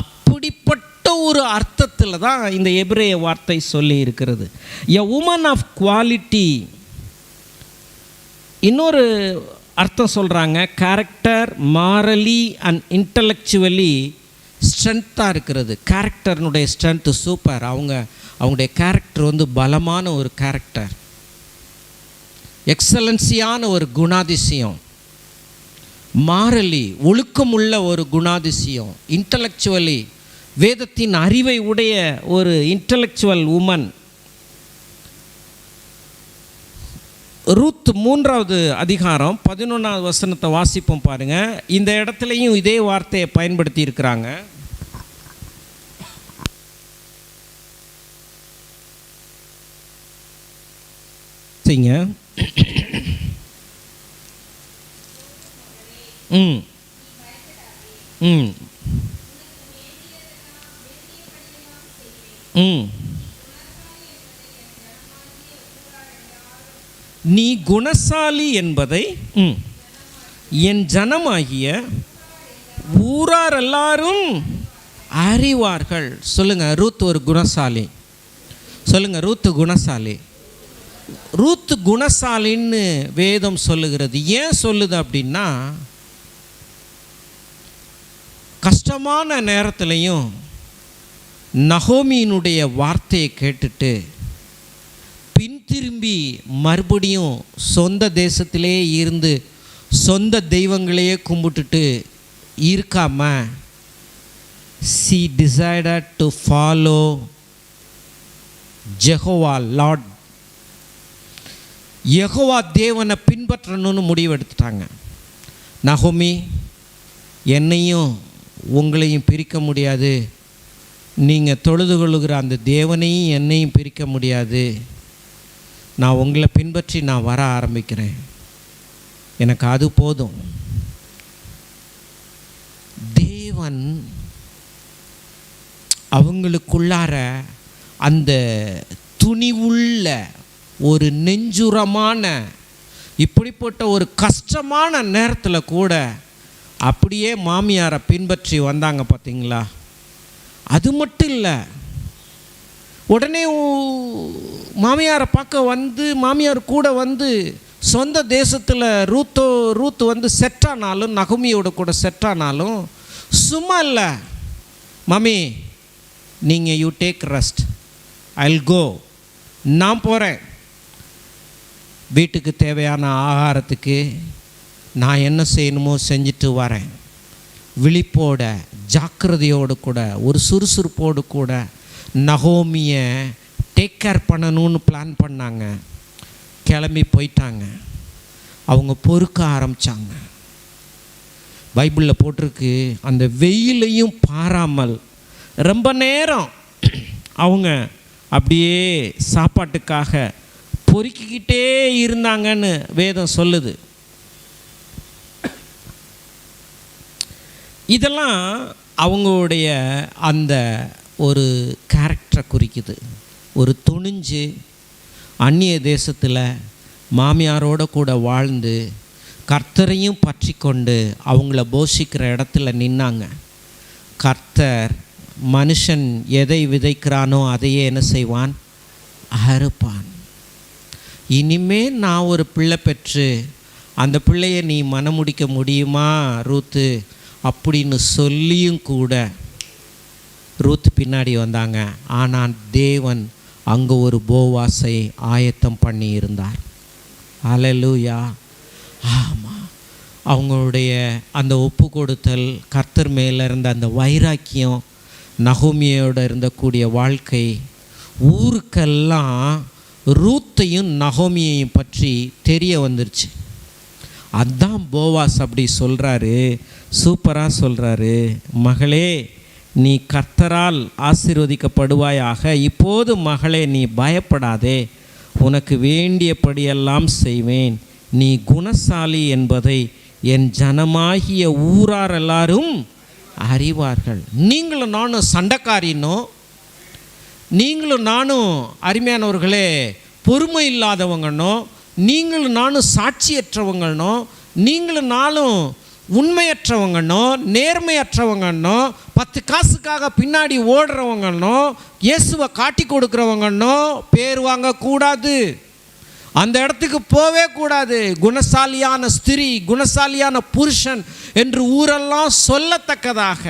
அப்படிப்பட்ட ஒரு அர்த்தத்தில் தான் இந்த எபிரேய வார்த்தை சொல்லி இருக்கிறது. A woman of quality. இன்னொரு அர்த்தம் சொல்கிறாங்க, கேரக்டர், மாரலி அண்ட் இன்டலெக்சுவலி ஸ்ட்ரென்த்தாக இருக்கிறது. கேரக்டர்னுடைய ஸ்ட்ரென்த்து சூப்பர். அவங்களுடைய கேரக்டர் வந்து பலமான ஒரு கேரக்டர், எக்ஸலன்சியான ஒரு குணாதிசயம். மாரலி ஒழுக்கமுள்ள ஒரு குணாதிசயம். இன்டலெக்சுவலி வேதத்தின் அறிவை உடைய ஒரு இன்டலெக்சுவல் உமன். ரூத் 3வது அதிகாரம் 11வது வசனத்தை வாசிப்போம் பாருங்க. இந்த இடத்துலையும் இதே வார்த்தையை பயன்படுத்தி இருக்கிறாங்க. நீ குணசாலி என்பதை என் ஜனமாகிய ஊரார் எல்லாரும் அறிவார்கள். சொல்லுங்க, ரூத் ஒரு குணசாலி. சொல்லுங்க, ரூத் குணசாலி. ரூத் குணசாலின்னு வேதம் சொல்லுகிறது. ஏன் சொல்லுது அப்படின்னா, கஷ்டமான நேரத்துலையும் நகோமியினுடைய வார்த்தையை கேட்டுட்டு பின்திரும்பி மறுபடியும் சொந்த தேசத்திலே இருந்து சொந்த தெய்வங்களையே கும்பிட்டுட்டு இருக்காம, she decided to follow Jehovah Lord. Jehovah தேவனை பின்பற்றணும்னு முடிவெடுத்துட்டாங்க. நகோமி, என்னையும் உங்களையும் பிரிக்க முடியாது, நீங்கள் தொழுது கொள்ளுகிற அந்த தேவனையும் என்னையும் பிரிக்க முடியாது. நான் உங்களை பின்பற்றி நான் வர ஆரம்பிக்கிறேன், எனக்கு அது போதும். தேவன் அவங்களுக்குள்ளார அந்த துணிவுள்ள ஒரு நெஞ்சுரமான, இப்படிப்பட்ட ஒரு கஷ்டமான நேரத்தில் கூட அப்படியே மாமியாரை பின்பற்றி வந்தாங்க பார்த்தீங்களா? அது மட்டும் இல்லை, உடனே மாமியாரை பார்க்க வந்து மாமியார் கூட வந்து சொந்த தேசத்தில் ரூத் வந்து செட்டானாலும், நகோமியோட கூட செட்டானாலும் சும்மா இல்லை, மாமி நீங்கள் யூ டேக் ரெஸ்ட், ஐல் கோ, நான் போகிறேன். வீட்டுக்கு தேவையான ஆகாரத்துக்கு, நான் என்ன செய்யணுமோ செஞ்சுட்டு வரேன். விழிப்போட, ஜாக்கிரதையோடு கூட, ஒரு சுறுசுறுப்போடு கூட நகோமியை டேக் கேர் பண்ணணும்னு பிளான் பண்ணாங்க. கிளம்பி போயிட்டாங்க. அவங்க பொறுக்க ஆரம்பித்தாங்க. பைபிளில் போட்டிருக்கு, அந்த வெயிலையும் பாராமல் ரொம்ப நேரம் அவங்க அப்படியே சாப்பாட்டுக்காக பொறுக்கிக்கிட்டே இருந்தாங்கன்னு வேதம் சொல்லுது. இதெல்லாம் அவங்களுடைய அந்த ஒரு கேரக்டரை குறிக்குது. ஒரு துணிஞ்சு அந்நிய தேசத்தில் மாமியாரோடு கூட வாழ்ந்து கர்த்தரையும் பற்றி கொண்டு அவங்கள போஷிக்கிற இடத்துல நின்னாங்க. கர்த்தர் மனுஷன் எதை விதைக்கிறானோ அதையே என்ன செய்வான்? அறுப்பான். இனிமே நான் ஒரு பிள்ளை பெற்று அந்த பிள்ளையை நீ மனமுடிக்க முடியுமா ரூத்து அப்படின்னு சொல்லியும் கூட ரூத்து பின்னாடி வந்தாங்க. ஆனால் தேவன் அங்கே ஒரு போவாசை ஆயத்தம் பண்ணி இருந்தார். அல்லேலூயா. ஆமாம், அவங்களுடைய அந்த ஒப்பு கொடுத்தல், கர்த்தர் மேலே இருந்த அந்த வைராக்கியம், நகோமியோடு இருந்தக்கூடிய வாழ்க்கை, ஊருக்கெல்லாம் ரூத்தையும் நகோமியையும் பற்றி தெரிய வந்துருச்சு. அதான் போவாஸ் அப்படி சொல்கிறாரு, சூப்பராக சொல்கிறாரு, மகளே நீ கர்த்தரால் ஆசீர்வதிக்கப்படுவாயாக. இப்போது மகளே நீ பயப்படாதே, உனக்கு வேண்டியபடியெல்லாம் செய்வேன். நீ குணசாலி என்பதை என் ஜனமாகிய ஊரார் எல்லாரும் அறிவார்கள். நீங்களும் நானும் சண்டைக்காரினோ, நீங்களும் நானும் அருமையானவர்களே பொறுமை இல்லாதவங்கனோ, நீங்களும் நானும் சாட்சியற்றவங்கனோ, நீங்களும் நானும் உண்மையற்றவங்கனோ, நேர்மையற்றவங்கனோ, 10 காசுக்காக பின்னாடி ஓடுறவங்கனோ, இயேசுவை காட்டி கொடுக்குறவங்கனோ பேர் வாங்கக்கூடாது. அந்த இடத்துக்கு போவே கூடாது. குணசாலியான ஸ்திரீ, குணசாலியான புருஷன் என்று ஊரெல்லாம் சொல்லத்தக்கதாக.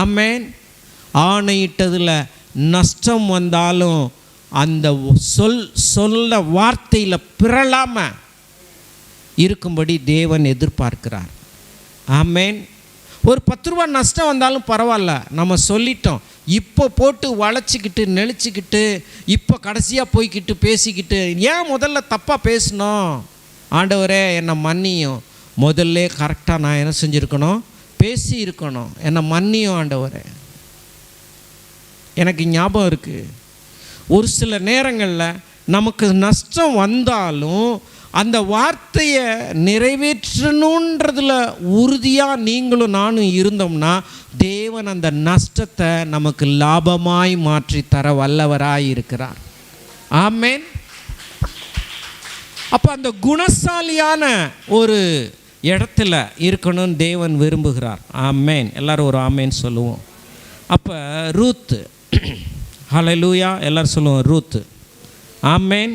ஆமென். ஆணையிட்டதில் நஷ்டம் வந்தாலும் அந்த சொல்ல வார்த்தையில் பிறழாமல் இருக்கும்படி தேவன் எதிர்பார்க்கிறார். ஆமென். ஒரு 10 ரூபா நஷ்டம் வந்தாலும் பரவாயில்ல, நம்ம சொல்லிட்டோம். இப்போ போட்டு வளைச்சிக்கிட்டு நெளிச்சிக்கிட்டு இப்போ கடைசியாக போய்கிட்டு பேசிக்கிட்டு ஏன் முதல்ல தப்பாக பேசணும்? ஆண்டவரே என்னை மன்னியும். முதல்ல கரெக்டாக நான் என்ன செஞ்சுருக்கணும்? பேசி இருக்கணும். என்னை மன்னியும் ஆண்டவரே. எனக்கு ஞாபகம் இருக்குது, ஒரு சில நேரங்களில் நமக்கு நஷ்டம் வந்தாலும் அந்த வார்த்தையை நிறைவேற்றணுன்றதில் உறுதியாக நீங்களும் நானும் இருந்தோம்னா தேவன் அந்த நஷ்டத்தை நமக்கு லாபமாய் மாற்றி தர வல்லவராய் இருக்கிறார். ஆமென். அப்போ அந்த குணசாலியான ஒரு இடத்துல இருக்கணும்னு தேவன் விரும்புகிறார். ஆமென். எல்லாரும் ஒரு ஆமென் சொல்லுவோம். அப்போ ரூத்து, ஹல்லேலூயா, எல்லாரும் சொல்லுவோம் ரூத்து. ஆமென்.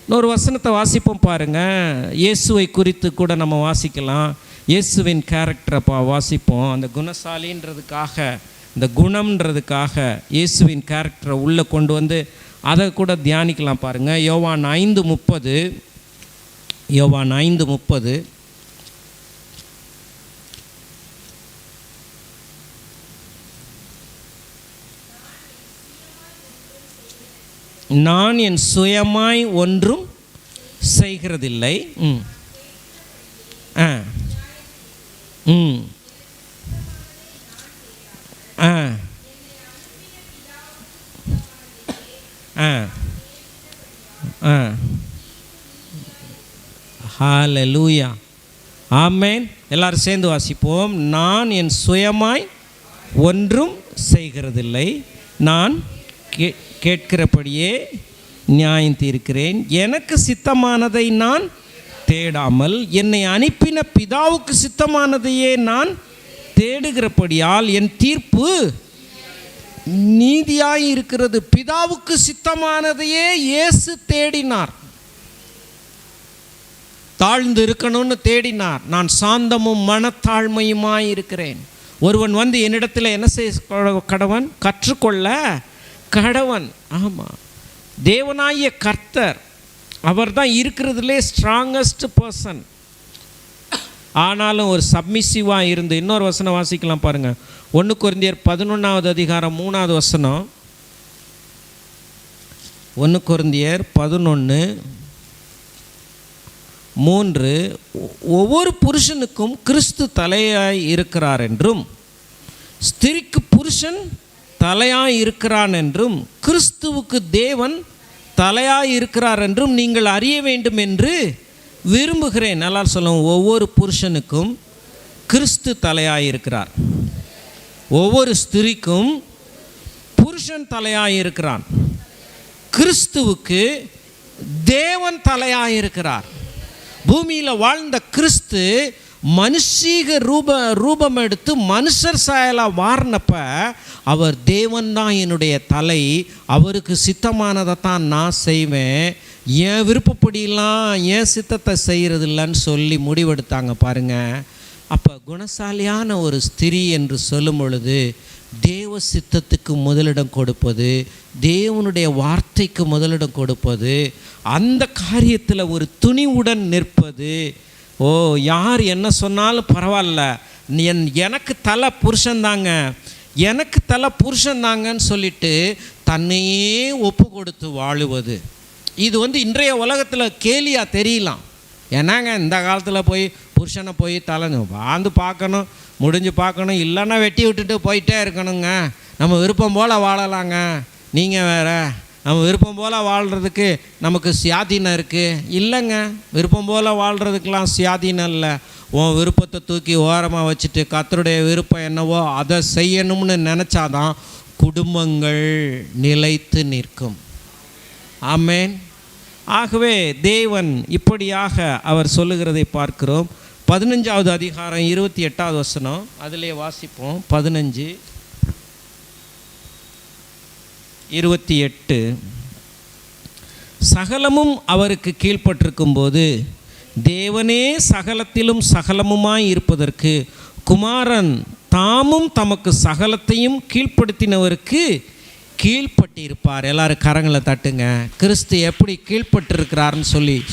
இன்னொரு வசனத்தை வாசிப்போம் பாருங்கள். இயேசுவை குறித்து கூட நம்ம வாசிக்கலாம். இயேசுவின் கேரக்டரை வாசிப்போம். அந்த குணசாலின்றதுக்காக, இந்த குணம்ன்றதுக்காக இயேசுவின் கேரக்டரை உள்ளே கொண்டு வந்து அதை கூட தியானிக்கலாம் பாருங்கள். யோவான் 5:30, யோவான் 5:30. நான் என் சுயமாய் ஒன்றும் செய்கிறதில்லை. ஹல்லேலூயா. ஆமென். எல்லாரும் சேர்ந்து வாசிப்போம். நான் என் சுயமாய் ஒன்றும் செய்கிறதில்லை, நான் கேட்கிறபடியே நியாயம் தீர்க்கிறேன். எனக்கு சித்தமானதை நான் தேடாமல் என்னை அனுப்பின பிதாவுக்கு சித்தமானதையே நான் தேடுகிறபடியால் என் தீர்ப்பு நீதியாய் இருக்கிறது. பிதாவுக்கு சித்தமானதையே இயேசு தேடினார். தாழ்ந்து இருக்கணும்னு தேடினார். நான் சாந்தமும் மனத்தாழ்மையுமாய் இருக்கிறேன். ஒருவன் வந்து என்னிடத்தில் என்ன செய்ய கடவன்? கற்றுக்கொள்ள கடவன். ஆமாம், தேவனாகிய கர்த்தர் அவர் தான் இருக்கிறதுலே ஸ்ட்ராங்கஸ்ட் பர்சன். ஆனாலும் ஒரு சப்மிசிவாக இருந்து. இன்னொரு வசனம் வாசிக்கலாம் பாருங்கள். 1 கொரிந்தியர் 11வது அதிகாரம் 3வது வசனம். 1 கொரிந்தியர் 11:3. ஒவ்வொரு புருஷனுக்கும் கிறிஸ்து தலையாய் இருக்கிறார் என்றும், ஸ்திரிக்கு புருஷன் தலையாய் இருக்கிறான் என்றும், கிறிஸ்துவுக்கு தேவன் தலையாய் இருக்கிறார் என்றும் நீங்கள் அறிய வேண்டும் என்று விரும்புகிறேன். நல்லா சொல்லுவோம். ஒவ்வொரு புருஷனுக்கும் கிறிஸ்து தலையாய் இருக்கிறார். ஒவ்வொரு ஸ்திரிக்கும் புருஷன் தலையாய் இருக்கிறான். கிறிஸ்துவுக்கு தேவன் தலையாய் இருக்கிறார். பூமியில் வாழ்ந்த கிறிஸ்து மனுஷீக ரூபம் எடுத்து மனுஷர் சாயலாக மாறினப்ப அவர் தேவன் தான் என்னுடைய தலை, அவருக்கு சித்தமானதை தான் நான் செய்வேன், என் விருப்பப்படியெல்லாம் என் சித்தத்தை செய்கிறதில்லன்னு சொல்லி முடிவெடுத்தாங்க பாருங்கள். அப்போ குணசாலியான ஒரு ஸ்திரீ என்று சொல்லும் பொழுது தேவ சித்தத்துக்கு முதலிடம் கொடுப்பது, தேவனுடைய வார்த்தைக்கு முதலிடம் கொடுப்பது, அந்த காரியத்தில் ஒரு துணிவுடன் நிற்பது. யார் என்ன சொன்னாலும் பரவாயில்ல, எனக்கு தலை புருஷன்தாங்க, எனக்கு தலை புருஷன்தாங்கன்னு சொல்லிட்டு தன்னையே ஒப்பு கொடுத்து வாழுவது. இது இன்றைய உலகத்தில் கேலியாக தெரியலாம். ஏன்னாங்க இந்த காலத்தில் போய் புருஷனை போய் வாழ்ந்து பார்க்கணும், முடிஞ்சு பார்க்கணும், இல்லைன்னா வெட்டி விட்டுட்டு போயிட்டே இருக்கணுங்க. நம்ம விருப்பம் போல் வாழலாங்க. நீங்கள் வேறு நம்ம விருப்பம் போல் வாழ்கிறதுக்கு நமக்கு சுயாதீனம் இருக்குது. இல்லைங்க, விருப்பம் போல் வாழ்கிறதுக்கெலாம் சுயாதீனம் இல்லை. உன் விருப்பத்தை தூக்கி ஓரமாக வச்சுட்டு கர்த்தருடைய விருப்பம் என்னவோ அதை செய்யணும்னு நினச்சாதான் குடும்பங்கள் நிலைத்து நிற்கும். ஆமென். ஆகவே தேவன் இப்படியாக அவர் சொல்லுகிறதை பார்க்கிறோம். 15வது அதிகாரம் 28வது வசனம், அதிலே வாசிப்போம். 15:28. சகலமும் அவருக்கு கீழ்ப்பட்டிருக்கும் போது தேவனே சகலத்திலும் சகலமுமாய் இருப்பதற்கு குமாரன் தாமும் தமக்கு சகலத்தையும் கீழ்ப்படுத்தினவருக்கு கீழ்ப்பட்டிருப்பார். எல்லாரும் கரங்களை தட்டுங்க. கிறிஸ்து எப்படி கீழ்ப்பட்டிருக்கிறார்னு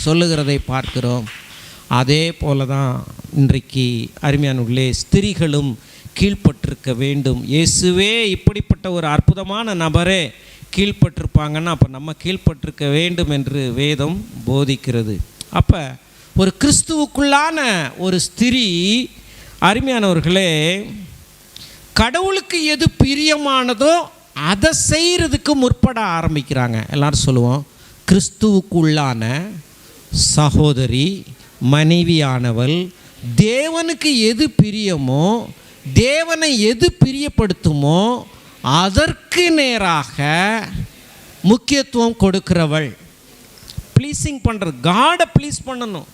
சொல்லுகிறதை பார்க்கிறோம். அதே போல தான் இன்றைக்கு அருமையானவர்களே ஸ்திரீகளும் கீழ்ப்பட்டிருக்க வேண்டும். இயேசுவே இப்படிப்பட்ட ஒரு அற்புதமான நபரே கீழ்ப்பட்டிருப்பாங்கன்னா அப்போ நம்ம கீழ்ப்பட்டிருக்க வேண்டும் என்று வேதம் போதிக்கிறது. அப்போ ஒரு கிறிஸ்துவுக்குள்ளான ஒரு ஸ்திரீ அருமையானவர்களே கடவுளுக்கு எது பிரியமானதோ அதை செய்கிறதுக்கு முற்பட ஆரம்பிக்கிறாங்க. எல்லாரும் சொல்லுவோம், கிறிஸ்துவுக்குள்ளான சகோதரி மனைவியானவள் தேவனுக்கு எது பிரியமோ, தேவனை எது பிரியப்படுத்துமோ அதற்கு நேராக முக்கியத்துவம் கொடுக்கிறவள். ப்ளீஸிங் பண்ணுறது, காடை ப்ளீஸ் பண்ணணும்,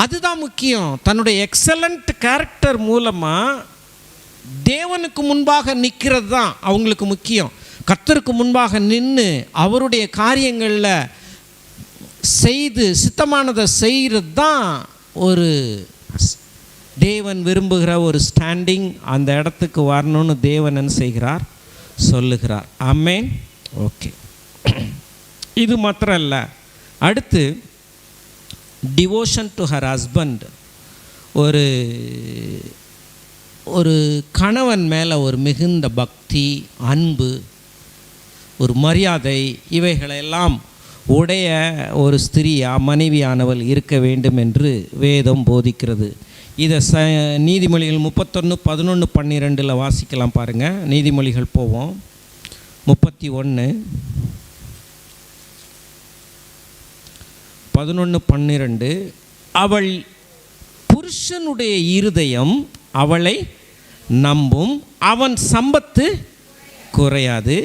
அதுதான் முக்கியம். தன்னுடைய எக்ஸலண்ட் கேரக்டர் மூலமாக தேவனுக்கு முன்பாக நிற்கிறது தான் அவங்களுக்கு முக்கியம். கர்த்தருக்கு முன்பாக நின்று அவருடைய காரியங்களில் செய்து சித்தமானதை செய்கிறது தான் ஒரு தேவன் விரும்புகிற ஒரு ஸ்டாண்டிங். அந்த இடத்துக்கு வரணும்னு தேவன் என்ன செய்கிறார், சொல்லுகிறார். ஆமென். ஓகே, இது மாத்திரம் இல்லை. அடுத்து டிவோஷன் டு ஹர் ஹஸ்பண்ட். ஒரு கணவன் மேலே ஒரு மிகுந்த பக்தி, அன்பு, ஒரு மரியாதை, இவைகளெல்லாம் உடைய ஒரு ஸ்திரியா மனைவியானவள் இருக்க வேண்டும் என்று வேதம் போதிக்கிறது. இதை நீதிமொழிகள் 31, 11, 12 வாசிக்கலாம் பாருங்கள். நீதிமொழிகள் போவோம். 31, 11, 12. அவள் புருஷனுடைய இருதயம் அவளை நம்பும், அவன் சம்பத்து குறையாது.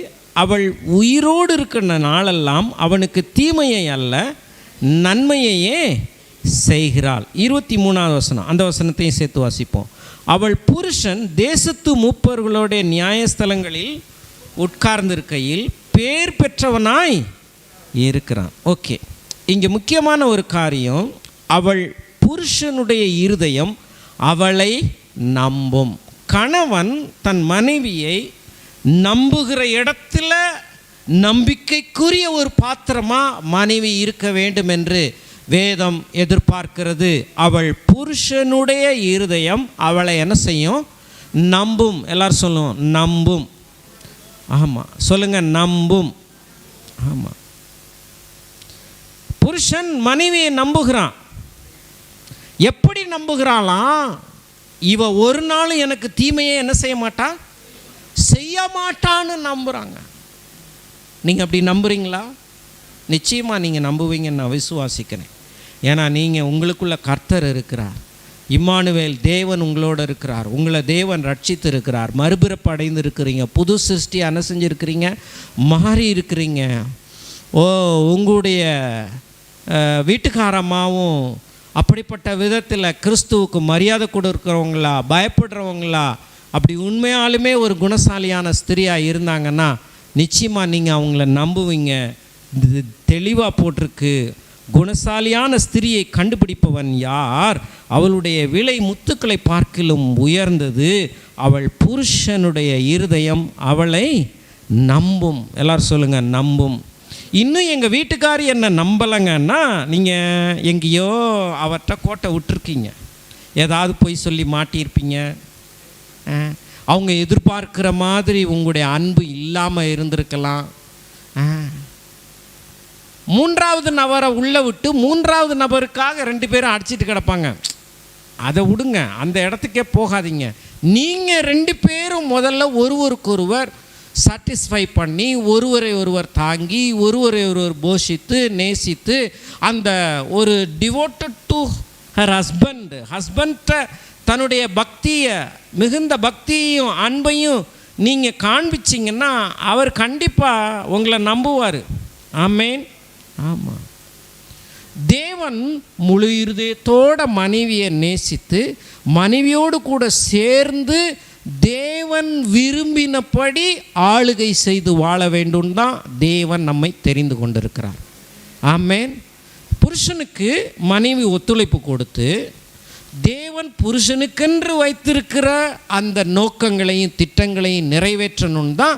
அவள் உயிரோடு இருக்கிற நாளெல்லாம் அவனுக்கு தீமையை அல்ல நன்மையையே செய்கிறாள். 23வது வசனம், அந்த வசனத்தையும் சேர்த்து வாசிப்போம். அவள் புருஷன் தேசத்து மூப்பர்களுடைய நியாயஸ்தலங்களில் உட்கார்ந்திருக்கையில் பேர் பெற்றவனாய் இருக்கிறான். ஓகே, இங்கே முக்கியமான ஒரு காரியம், அவள் புருஷனுடைய இருதயம் அவளை நம்பும். கணவன் தன் மனைவியை நம்புகிற இடத்துல நம்பிக்கைக்குரிய ஒரு பாத்திரமாக மனைவி இருக்க வேண்டும் என்று வேதம் எதிர்பார்க்கிறது. அவள் புருஷனுடைய இருதயம் அவளை என்ன செய்யும்? நம்பும். எல்லாரும் சொல்லுவோம், நம்பும். ஆமாம், சொல்லுங்கள், நம்பும். ஆமாம், புருஷன் மனைவியை நம்புகிறான். எப்படி நம்புகிறாளாம்? இவ ஒரு நாளும் எனக்கு தீமையை என்ன செய்ய மாட்டா, செய்ய மாட்டான்னு நம்புகிறாங்க. நீங்கள் அப்படி நம்புறீங்களா? நிச்சயமாக நீங்கள் நம்புவீங்கன்னு நான் விசுவாசிக்கிறேன். ஏன்னா நீங்கள் உங்களுக்குள்ள கர்த்தர் இருக்கிறார், இம்மானுவேல் தேவன் உங்களோட இருக்கிறார், உங்களை தேவன் ரட்சித்து இருக்கிறார், மறுபிறப்பு அடைந்து இருக்கிறீங்க, புது சிருஷ்டி செஞ்சுருக்கிறீங்க, மாறி இருக்கிறீங்க. உங்களுடைய வீட்டுக்காரம்மாவும் அப்படிப்பட்ட விதத்தில் கிறிஸ்துவுக்கு மரியாதை கொடுக்குறவங்களா, பயப்படுறவங்களா, அப்படி உண்மையாலுமே ஒரு குணசாலியான ஸ்திரியாக இருந்தாங்கன்னா நிச்சயமாக நீங்கள் அவங்கள நம்புவீங்க. இது தெளிவாக போட்டிருக்கு, குணசாலியான ஸ்திரியை கண்டுபிடிப்பவன் யார்? அவளுடைய விலை முத்துக்களை பார்க்கிலும் உயர்ந்தது, அவள் புருஷனுடைய இருதயம் அவளை நம்பும். எல்லாரும் சொல்லுங்கள், நம்பும். இன்னும் எங்கள் வீட்டுக்காரி என்ன நம்பலைங்கன்னா நீங்கள் எங்கேயோ அவர்கிட்ட கோட்டை விட்டுருக்கீங்க, ஏதாவது போய் சொல்லி மாட்டியிருப்பீங்க, அவங்க எதிர்பார்க்குற மாதிரி உங்களுடைய அன்பு இல்லாமல் இருந்திருக்கலாம். மூன்றாவது நபரை உள்ளே விட்டு மூன்றாவது நபருக்காக 2 பேரும் அடிச்சிட்டு கிடப்பாங்க. அதை விடுங்க, அந்த இடத்துக்கே போகாதீங்க. நீங்கள் 2 பேரும் முதல்ல ஒருவருக்கொருவர் சாட்டிஸ்ஃபை பண்ணி, ஒருவரை ஒருவர் தாங்கி, ஒருவரை ஒருவர் போஷித்து நேசித்து, அந்த ஒரு டிவோட்டட் டு ஹர் ஹஸ்பண்ட்டை தன்னுடைய பக்தியை, மிகுந்த பக்தியையும் அன்பையும் நீங்கள் காண்பிச்சிங்கன்னா அவர் கண்டிப்பாக உங்களை நம்புவார். ஆமேன். ஆமாம், தேவன் முழு இருதயத்தோட மனைவியை நேசித்து மனைவியோடு கூட சேர்ந்து தேவன் விரும்பினபடி ஆளுகை செய்து வாழ வேண்டும் தான் தேவன் நம்மை தெரிந்து கொண்டிருக்கிறார். ஆமேன். புருஷனுக்கு மனைவி ஒத்துழைப்பு கொடுத்து தேவன் புருஷனுக்கென்று வைத்திருக்கிற அந்த நோக்கங்களையும் திட்டங்களையும் நிறைவேற்றணும் தான்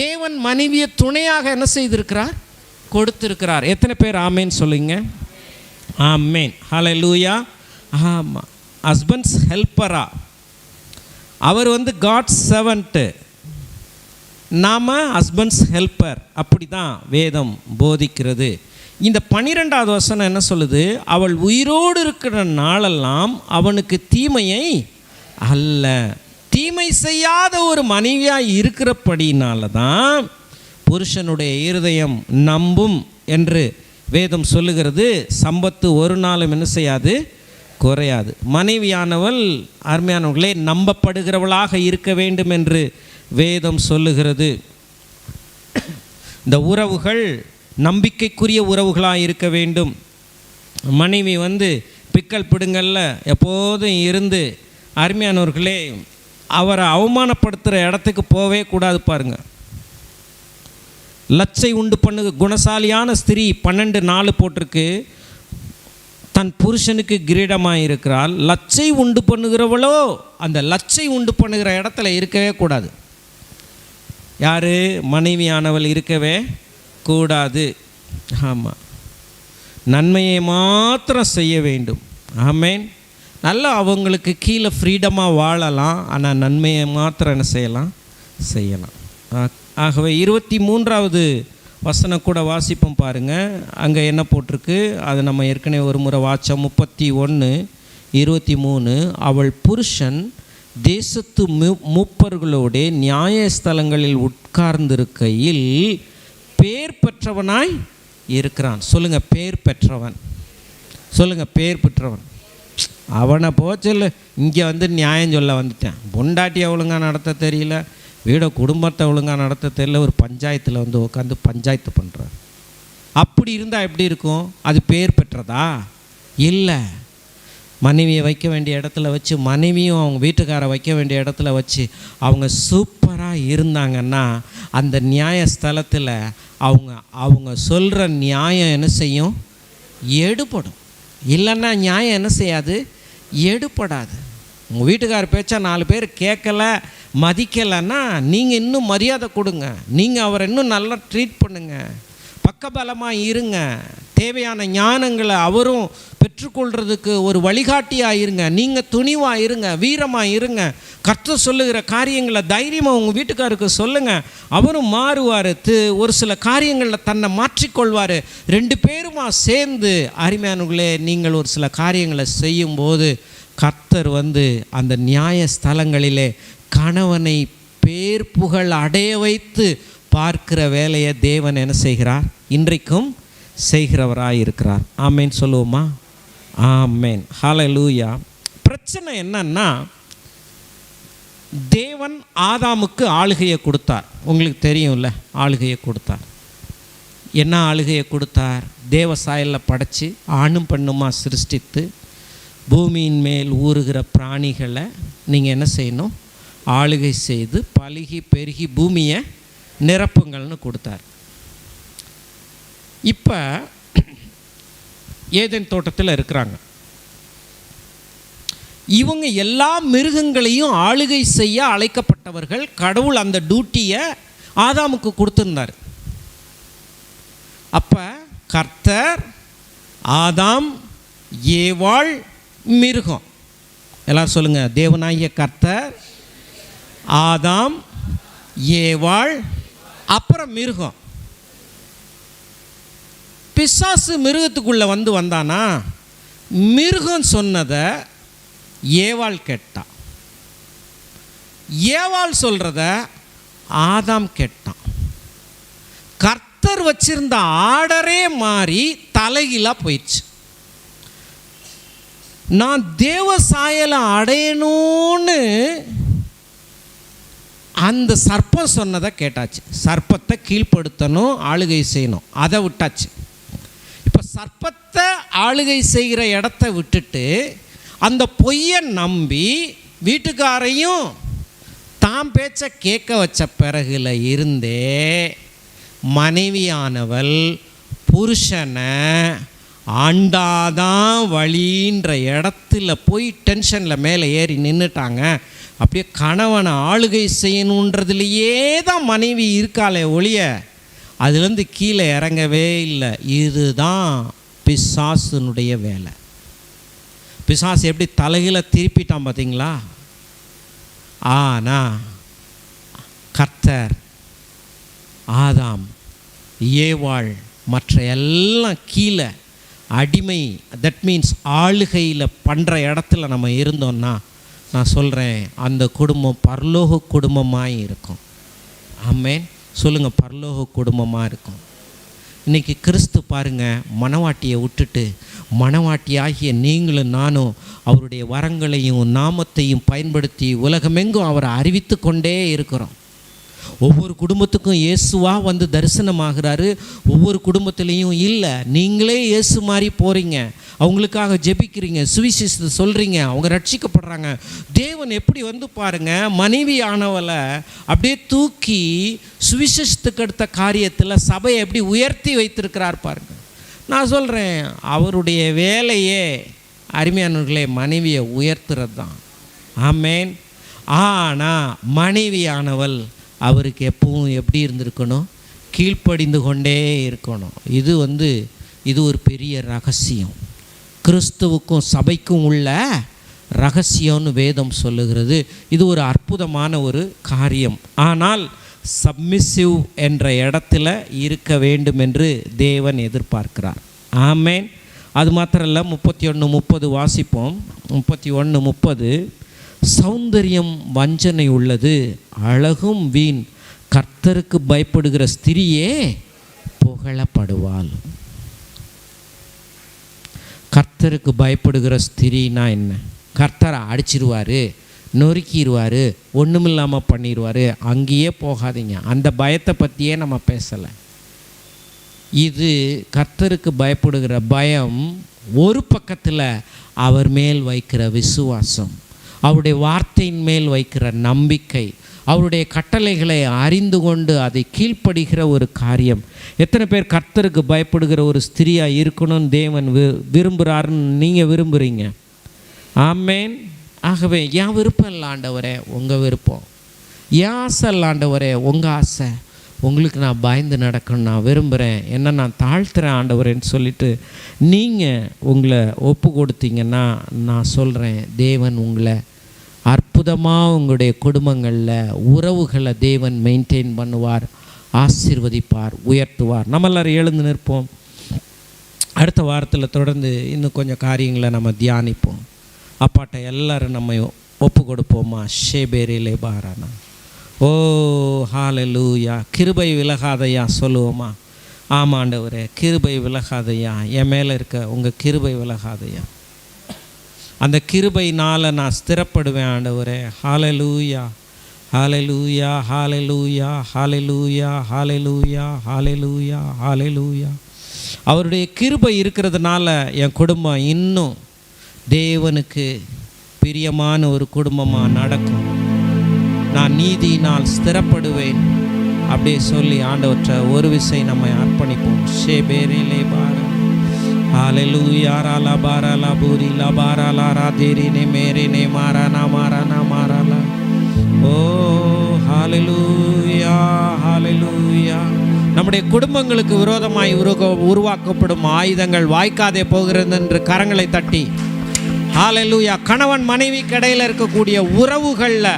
தேவன் மனைவியை துணையாக என்ன செய்திருக்கிறார், கொடுத்திருக்கிறார். எத்தனை பேர் ஆமேன் சொல்லுங்க? ஆமேன், ஹல்லேலூயா. ஆமாம், ஹஸ்பண்ட்ஸ் ஹெல்ப்பரா, அவர் காட்ஸ் செர்வன்ட்டு, நாம் ஹஸ்பண்ட்ஸ் ஹெல்ப்பர். அப்படி தான் வேதம் போதிக்கிறது. இந்த 12வது வசனம் என்ன சொல்லுது? அவள் உயிரோடு இருக்கிற நாளெல்லாம் அவனுக்கு தீமையை அல்ல. தீமை செய்யாத ஒரு மனைவியாக இருக்கிறபடினால தான் புருஷனுடைய இருதயம் நம்பும் என்று வேதம் சொல்லுகிறது. சம்பத்து ஒரு நாளும் என்ன செய்யாது, குறையாது. மனைவியானவள் அருமையானவர்களே நம்பப்படுகிறவளாக இருக்க வேண்டும் என்று வேதம் சொல்லுகிறது. இந்த உறவுகள் நம்பிக்கைக்குரிய உறவுகளாக இருக்க வேண்டும். மனைவி பிக்கல் பிடுங்கல்ல எப்போதும் இருந்து அருமையானவர்களே அவரை அவமானப்படுத்துகிற இடத்துக்கு போவே கூடாது. பாருங்கள், லச்சை உண்டு பண்ணு குணசாலியான ஸ்திரீ 12:4 போட்டிருக்கு, தன் புருஷனுக்கு கிரீடமாக இருக்கிறாள். லச்சை உண்டு பண்ணுகிறவளோ அந்த லச்சை உண்டு பண்ணுகிற இடத்துல இருக்கவே கூடாது. யார்? மனைவியானவள் இருக்கவே கூடாது. ஆமாம், நன்மையை மாத்திரம் செய்ய வேண்டும். ஆமேன். நல்லா அவங்களுக்கு கீழே ஃப்ரீடமாக வாழலாம், ஆனால் நன்மையை மாத்திரம் என்ன செய்யலாம். ஆகவே 23வது வசனம் கூட வாசிப்போம் பாருங்கள். அங்கே என்ன போட்டிருக்கு, அதை நம்ம ஏற்கனவே ஒரு முறை வாச்சோம். 31:23, அவள் புருஷன் தேசத்து மூப்பர்களோட நியாயஸ்தலங்களில் உட்கார்ந்திருக்கையில் பேர் பெற்றவனாய் இருக்கிறான். சொல்லுங்கள், பேர் பெற்றவன். சொல்லுங்கள், பேர் பெற்றவன். அவனை போச்சல் இங்கே நியாயம் சொல்ல வந்துட்டேன். பொண்டாட்டியை ஒழுங்காக நடத்த தெரியல, வீட குடும்பத்தை ஒழுங்காக நடத்த தெரியல, ஒரு பஞ்சாயத்தில் உட்காந்து பஞ்சாயத்து பண்ணுறார். அப்படி இருந்தால் எப்படி இருக்கும்? அது பேர் பெற்றதா? இல்லை. மனைவியை வைக்க வேண்டிய இடத்துல வச்சு, மனைவியும் அவங்க வீட்டுக்காரை வைக்க வேண்டிய இடத்துல வச்சு அவங்க சூப்பராக இருந்தாங்கன்னா அந்த நியாயஸ்தலத்தில் அவங்க சொல்கிற நியாயம் என்ன செய்யும்? எடுபடும். இல்லைன்னா நியாயம் என்ன செய்யாது? எடுபடாது. உங்கள் வீட்டுக்கார பேச்சா 4 பேர் கேட்கலை, மதிக்கலைன்னா நீங்கள் இன்னும் மரியாதை கொடுங்க, நீங்கள் அவரை இன்னும் நல்லா ட்ரீட் பண்ணுங்கள். பக்கபலமாக இருங்க. தேவையான ஞானங்களை அவரும் பெற்றுக்கொள்கிறதுக்கு ஒரு வழிகாட்டியாக இருங்க. நீங்கள் துணிவாக இருங்க, வீரமாக இருங்க. கர்த்தர் சொல்லுகிற காரியங்களை தைரியமாக உங்கள் வீட்டுக்காருக்கு சொல்லுங்கள். அவரும் மாறுவார். ஒரு சில காரியங்களில் தன்னை மாற்றிக்கொள்வார். 2 பேருமா சேர்ந்து அருமையானவர்களே, நீங்கள் ஒரு சில காரியங்களை செய்யும்போது கர்த்தர் அந்த நியாய ஸ்தலங்களிலே கணவனை பேர் புகழ் அடைய வைத்து பார்க்கிற வேலையை தேவன் என்ன செய்கிறார்? இன்றைக்கும் செய்கிறவராக இருக்கிறார். ஆமேன் சொல்லுவோமா? ஆமேன், ஹல்லேலூயா. பிரச்சனை என்னன்னா, தேவன் ஆதாமுக்கு ஆளுகையை கொடுத்தார். உங்களுக்கு தெரியும்ல, ஆளுகையை கொடுத்தார். என்ன ஆளுகையை கொடுத்தார்? தேவ சாயலில் படைச்சு ஆணும் பெண்ணுமா சிருஷ்டித்து பூமியின் மேல் ஊறுகிற பிராணிகளை நீங்கள் என்ன செய்யணும்? ஆளுகை செய்து பலுகி பெருகி பூமியை நிரப்புங்கள்னு கொடுத்தார். இப்போ ஏதேன் தோட்டத்தில் இருக்கிறாங்க. இவங்க எல்லா மிருகங்களையும் ஆளுகை செய்ய அழைக்கப்பட்டவர்கள். கடவுள் அந்த டியூட்டியை ஆதாமுக்கு கொடுத்துருந்தார். அப்போ கர்த்தர், ஆதாம், ஏவாள், மிருகம். எல்லாரும் சொல்லுங்கள், தேவனாகிய கர்த்தர், ஆதாம், ஏவாள், அப்புறம் மிருகம். பிசாசு மிருகத்துக்குள்ளே வந்தானா, மிருகம் சொன்னதை ஏவாள் கேட்டான். ஏவாள் சொல்கிறத ஆதாம் கேட்டான். கர்த்தர் வச்சிருந்த ஆர்டரே மாறி தலைகீழாக போயிடுச்சு. நான் தேவ சாயலை அடையணும்னு அந்த சர்ப்பம் சொன்னதை கேட்டாச்சு. சர்ப்பத்தை கீழ்ப்படுத்தணும், ஆளுகை செய்யணும், அதை விட்டாச்சு. இப்போ சர்ப்பத்தை ஆளுகை செய்கிற இடத்த விட்டுட்டு அந்த பொய்யை நம்பி வீட்டுக்காரையும் தாம் பேச்ச கேட்க வச்ச பிறகுல இருந்தே மனைவியானவள் புருஷனை ஆண்டாதான் வழின்ற இடத்துல போய் டென்ஷனில் மேலே ஏறி நின்றுட்டாங்க. அப்படியே கணவனை ஆளுகை செய்யணுன்றதுலையே தான் மனைவி இருக்காளே ஒழிய அதுலேருந்து கீழே இறங்கவே இல்லை. இதுதான் பிசாசுனுடைய வேலை. பிசாசு எப்படி தலைகீழ திருப்பிட்டான் பார்த்தீங்களா? ஆனால் கர்த்தர், ஆதாம், ஏவாள், மற்ற எல்லாம் கீழே அடிமை, தட் மீன்ஸ் ஆளுகையில் பண்ணுற இடத்துல நம்ம இருந்தோம்னா, நான் சொல்கிறேன், அந்த குடும்பம் பரலோக குடும்பமாக இருக்கும். ஆமென் சொல்லுங்கள், பரலோக குடும்பமாக இருக்கும். இன்றைக்கி கிறிஸ்து பாருங்கள், மணவாட்டியை விட்டுட்டு மணவாட்டியாகிய நீங்களும் நானும் அவருடைய வரங்களையும் நாமத்தையும் பயன்படுத்தி உலகமெங்கும் அவரை அறிவித்து கொண்டே இருக்கிறோம். ஒவ்வொரு குடும்பத்துக்கும் இயேசுவாக தரிசனமாகிறாரு. ஒவ்வொரு குடும்பத்துலேயும் இல்லை, நீங்களே இயேசு மாதிரி போகிறீங்க, அவங்களுக்காக ஜெபிக்கிறீங்க, சுவிசேஷத்தை சொல்கிறீங்க, அவங்க ரட்சிக்கப்படுறாங்க. தேவன் எப்படி பாருங்கள், மனைவியானவளை அப்படியே தூக்கி சுவிசேஷத்துக்கு அடுத்த காரியத்தில் சபையை எப்படி உயர்த்தி வைத்திருக்கிறார் பாருங்கள். நான் சொல்கிறேன், அவருடைய வேலையே அருமையானவர்களே மனைவியை உயர்த்துறது தான். ஆமேன். ஆனால் மனைவியானவள் அவருக்கு எப்பவும் எப்படி இருந்திருக்கணும்? கீழ்ப்படிந்து கொண்டே இருக்கணும். இது ஒரு பெரிய ரகசியம், கிறிஸ்துவுக்கும் சபைக்கும் உள்ள ரகசியம்னு வேதம் சொல்லுகிறது. இது ஒரு அற்புதமான ஒரு காரியம். ஆனால் சப்மிசிவ் என்ற இடத்துல இருக்க வேண்டும் என்று தேவன் எதிர்பார்க்கிறார். ஆமேன். அது மாத்திரம் இல்லை, 31:30 வாசிப்போம். 31:30, சௌந்தரியம் வஞ்சனை உள்ளது, அழகும் வீண், கர்த்தருக்கு பயப்படுகிற ஸ்திரியே புகழப்படுவாள். கர்த்தருக்கு பயப்படுகிற ஸ்திரினா என்ன? கர்த்தரை அடிச்சிருவார், நொறுக்கிடுவார், ஒன்றுமில்லாமல் பண்ணிடுவார், அங்கேயே போகாதீங்க. அந்த பயத்தை பற்றியே நம்ம பேசலை. இது கர்த்தருக்கு பயப்படுகிற பயம். ஒரு பக்கத்தில் அவர் மேல் வைக்கிற விசுவாசம், அவருடைய வார்த்தையின் மேல் வைக்கிற நம்பிக்கை, அவருடைய கட்டளைகளை அறிந்து கொண்டு அதை கீழ்ப்படுகிற ஒரு காரியம். எத்தனை பேர் கர்த்தருக்கு பயப்படுகிற ஒரு ஸ்திரியாக இருக்கணும்னு தேவன் விரும்புகிறாருன்னு நீங்கள் விரும்புகிறீங்க? ஆமேன். ஆகவே என் விருப்பம் இல்லை ஆண்டவரே, உங்கள் விருப்பம். என் ஆசை இல்லை ஆண்டவரே, உங்கள் ஆசை. உங்களுக்கு நான் பயந்து நடக்கணும் நான் விரும்புகிறேன், என்ன நான் தாழ்த்துறேன் ஆண்டவரேன்னு சொல்லிட்டு நீங்கள் உங்களை ஒப்பு கொடுத்தீங்கன்னா நான் சொல்கிறேன், தேவன் உங்களை அற்புதமாக உங்களுடைய குடும்பங்களில் உறவுகளை தேவன் மெயின்டைன் பண்ணுவார், ஆசீர்வதிப்பார், உயர்த்துவார். நம்ம எல்லாரும் எழுந்து நிற்போம். அடுத்த வாரத்தில் தொடர்ந்து இன்னும் கொஞ்சம் காரியங்களை நம்ம தியானிப்போம். அப்பாட்ட எல்லாரும் நம்ம ஒப்பு கொடுப்போமா? ஷேபேரிலே பாரானா. ஓ ஹalleluya. கிருபை விலகாதையா சொல்லுவோமா? ஆமாண்டவரே, கிருபை விலகாதையா, என் மேலே இருக்க உங்கள் கிருபை விலகாதையா, அந்த கிருபையினால் நான் ஸ்திரப்படுவேன் ஆண்டவரே. ஹalleluya ஹalleluya ஹalleluya ஹalleluya ஹalleluya ஹalleluya ஹalleluya. அவருடைய கிருபை இருக்கிறதுனால என் குடும்பம் இன்னும் தேவனுக்கு பிரியமான ஒரு குடும்பமாக நடக்கும். நான் நீதியினால் ஸ்திரப்படுவேன் அப்படியே சொல்லி ஆண்டவற்றை ஒரு விசை நம்ம அர்ப்பணிப்போம். ஷேபேரிலே பாரா ஹalleluya ராலா பாராலா பூரிலா பாராலா ராதேரினே மேரேனே மாரானா மாரானா மாராலா. ஓ ஹalleluya ஹalleluya. நம்முடைய குடும்பங்களுக்கு விரோதமாய் உருவாக்கப்படும் ஆயுதங்கள் வாய்க்காதே போகிறது என்று கரங்களை தட்டி ஹalleluya. கணவன் மனைவி கடையில் இருக்கக்கூடிய உறவுகளில்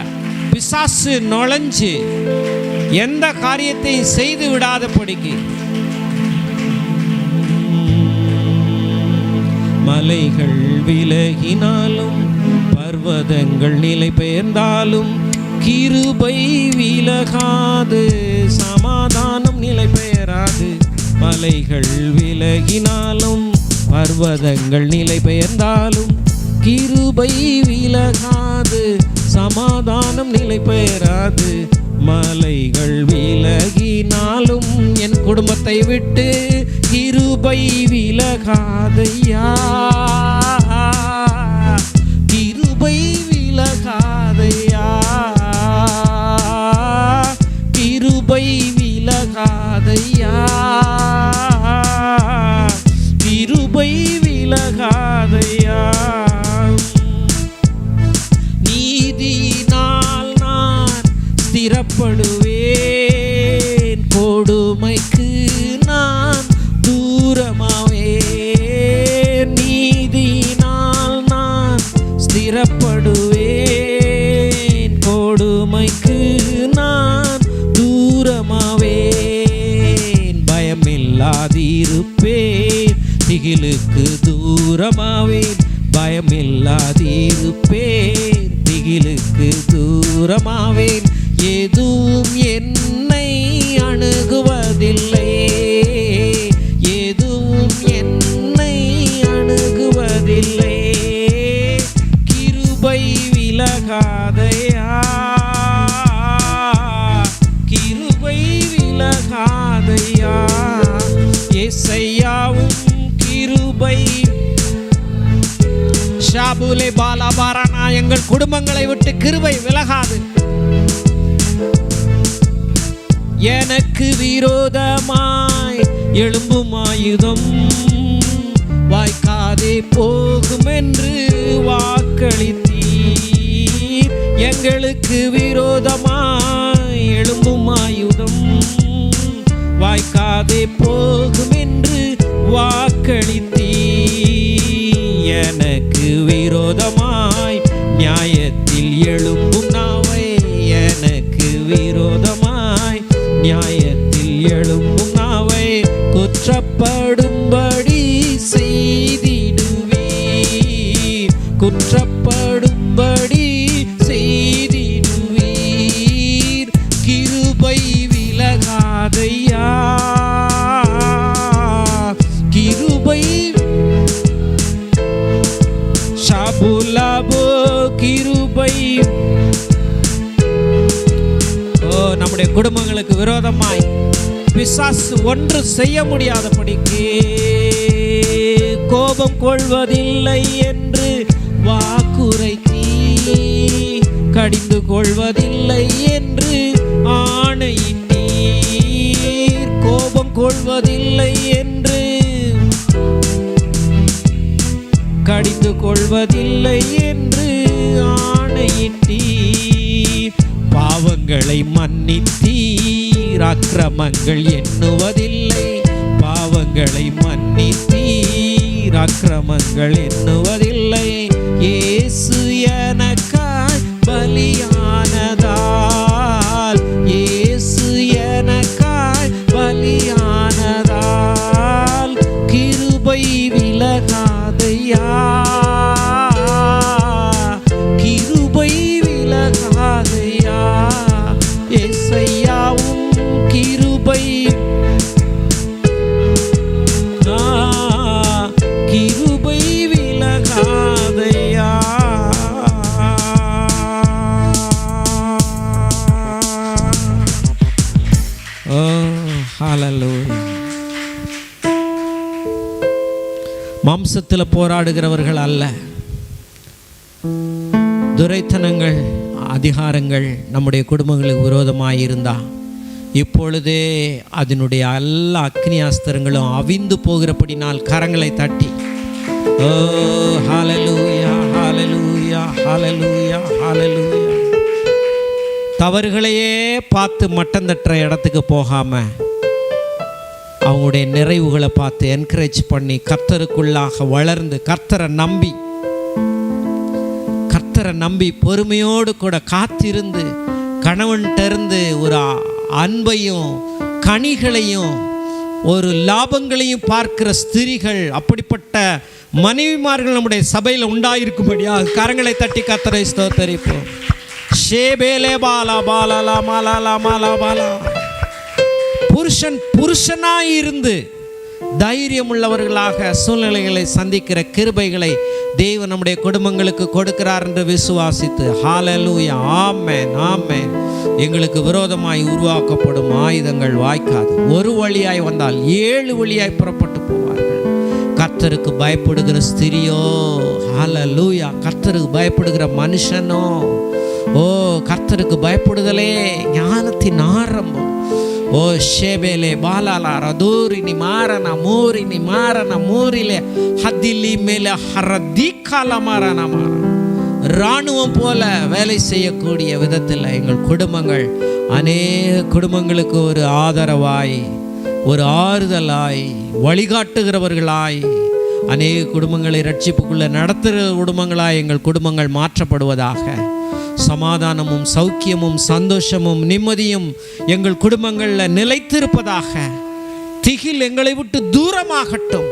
பிசாசு நுழைஞ்சு எந்த காரியத்தையும் செய்து விடாதபடிக்கு மலைகள் விலகினாலும் பர்வதங்கள் நிலை பெயர்ந்தாலும் கிருபை விலகாது, சமாதானம் நிலை பெயராது. மலைகள் விலகினாலும் பர்வதங்கள் நிலை பெயர்ந்தாலும் கிருபை விலகாது, சமாதானம் நிலை பெயராது. மலைகள் விலகினாலும் என் குடும்பத்தை விட்டு கிருபை விலகாதையா, கிருபை விலகாதையா, கிருபை விலகாதையா, கிருபை விலகாதையா. நீதியினால் நான் ஸ்திரப்படுவேன், கொடுமைக்கு நான் தூரமாவேன். நீதியினால் நான் ஸ்திரப்படுவேன், கொடுமைக்கு நான் தூரமாவேன். பயமில்லாதிருப்பேன், திகிலுக்கு தூரமாவேன். பயமில்லாதிருப்பேன், திகிலுக்கு தூரமாவேன். எதுவும் என்னை அணுகுவதில்லை, எதுவும் என்னை அணுகுவதில்லை. கிருபை விலகாதையா, கிருபை விலகாதையா. ஏசையாவும் கிருபை ஷாபுலே பாலாபாரானா. எங்கள் குடும்பங்களை விட்டு கிருபை விலகாது. எனக்கு விரோதமாய் எழும்பும் ஆயுதம் வாய்க்காதே போகும் என்று வாக்களித்தீர். எங்களுக்கு விரோதமாய் எழும்பும் ஆயுதம் வாய்க்காதே போகும் என்று வாக்களித்தீர். எனக்கு விரோதமாய் நியாயத்தில் எழும்பும் நாவை, எனக்கு விரோதமாய் நியாயத்தில் எழும்பும் நாவை குற்றப்படும்படி செய்திடுவீர், குற்றப்படும்படி செய்திடுவீர். கிருபை விலகாதையா, கிருபை ஷாபுலாபோ கிருபை. நம்முடைய குடும்பங்களுக்கு விரோதமாய் பிசாசு ஒன்று செய்ய முடியாதபடிக்கு கோபம் கொள்வதில்லை என்று வாக்குரைத்தீ, கடிந்து கொள்வதில்லை என்று ஆணையிட்டீர். கோபம் கொள்வதில்லை என்று கடிந்து கொள்வதில்லை என்று ஆணையிட்டீர். பாவங்களை மன்னித்தீர், அக்கிரமங்கள் எண்ணுவதில்லை, பாவங்களை மன்னித்தீர், அக்கிரமங்கள் எண்ணுவதில்லை. இயேசு எனக்காய் பலியானதால், இயேசு எனக்காய் பலியானதால் கிருபை விலகாதையா, கிருபை விலகாதையா. ஏசையாவும் கிருபை கிருபை விலகாதையா. மாம்சத்தில் போராடுகிறவர்கள் அல்ல. துரைத்தனங்கள், அதிகாரங்கள் நம்முடைய குடும்பங்களுக்கு விரோதமாக இருந்தா இப்பொழுதே அதனுடைய எல்லா அக்னி அஸ்திரங்களும் அவிந்து போகிறபடினால் கரங்களை தட்டி ஓ ஹல்லேலூயா, ஹல்லேலூயா, ஹல்லேலூயா, ஹல்லேலூயா. தவறுகளையே பார்த்து மட்டம் தட்டுற இடத்துக்கு போகாமல் அவங்களுடைய நிறைவுகளை பார்த்து என்கரேஜ் பண்ணி கர்த்தருக்குள்ளாக வளர்ந்து கர்த்தரை நம்பி பொறுமையோடு கூட காத்திருந்து கணவன்கிட்டருந்து ஒரு அன்பையும் கனிகளையும் ஒரு லாபங்களையும் பார்க்கிற ஸ்திரீகள், அப்படிப்பட்ட மனைவிமார்கள் நம்முடைய சபையில் உண்டாயிருக்கும்படியாக கரங்களை தட்டி கர்த்தரை ஸ்தோத்தரிப்போம். ஷேபேலே பாலா பாலா மாலா மாலா பாலா. புருஷனாய் இருந்து தைரியம் உள்ளவர்களாக சூழ்நிலைகளை சந்திக்கிற கிருபைகளை தேவன் நம்முடைய குடும்பங்களுக்கு கொடுக்கிறார் என்று விசுவாசித்து ஹல்லேலூயா, ஆமென், ஆமென். எங்களுக்கு விரோதமாய் உருவாக்கப்படும் ஆயுதங்கள் வாய்க்காது. ஒரு வழியாய் வந்தால் 7 வழியாய் புறப்பட்டு போவார்கள். கர்த்தருக்கு பயப்படுகிற ஸ்திரியோ ஹல்லேலூயா, கர்த்தருக்கு பயப்படுகிற மனுஷனோ, ஓ கர்த்தருக்கு பயப்படுதலே ஞானத்தின் ஆரம்பம். ஓ ஷேபேலே பாலாலா ரதூரினி மாரன மூரினி மாரன மூரிலே ஹத்திலி மேலே ஹரதி கால மாரன மாற. இராணுவம் போல வேலை செய்யக்கூடிய விதத்தில் எங்கள் குடும்பங்கள் அநேக குடும்பங்களுக்கு ஒரு ஆதரவாய், ஒரு ஆறுதலாய், வழிகாட்டுகிறவர்களாய், அநேக குடும்பங்களை ரட்சிப்புக்குள்ளே நடத்துகிற குடும்பங்களாய் எங்கள் குடும்பங்கள் மாற்றப்படுவதாக. சமாதானமும் சௌக்கியமும் சந்தோஷமும் நிம்மதியும் எங்கள் குடும்பங்களில் நிலைத்திருப்பதாக. திகில் எங்களை விட்டு தூரமாகட்டும்,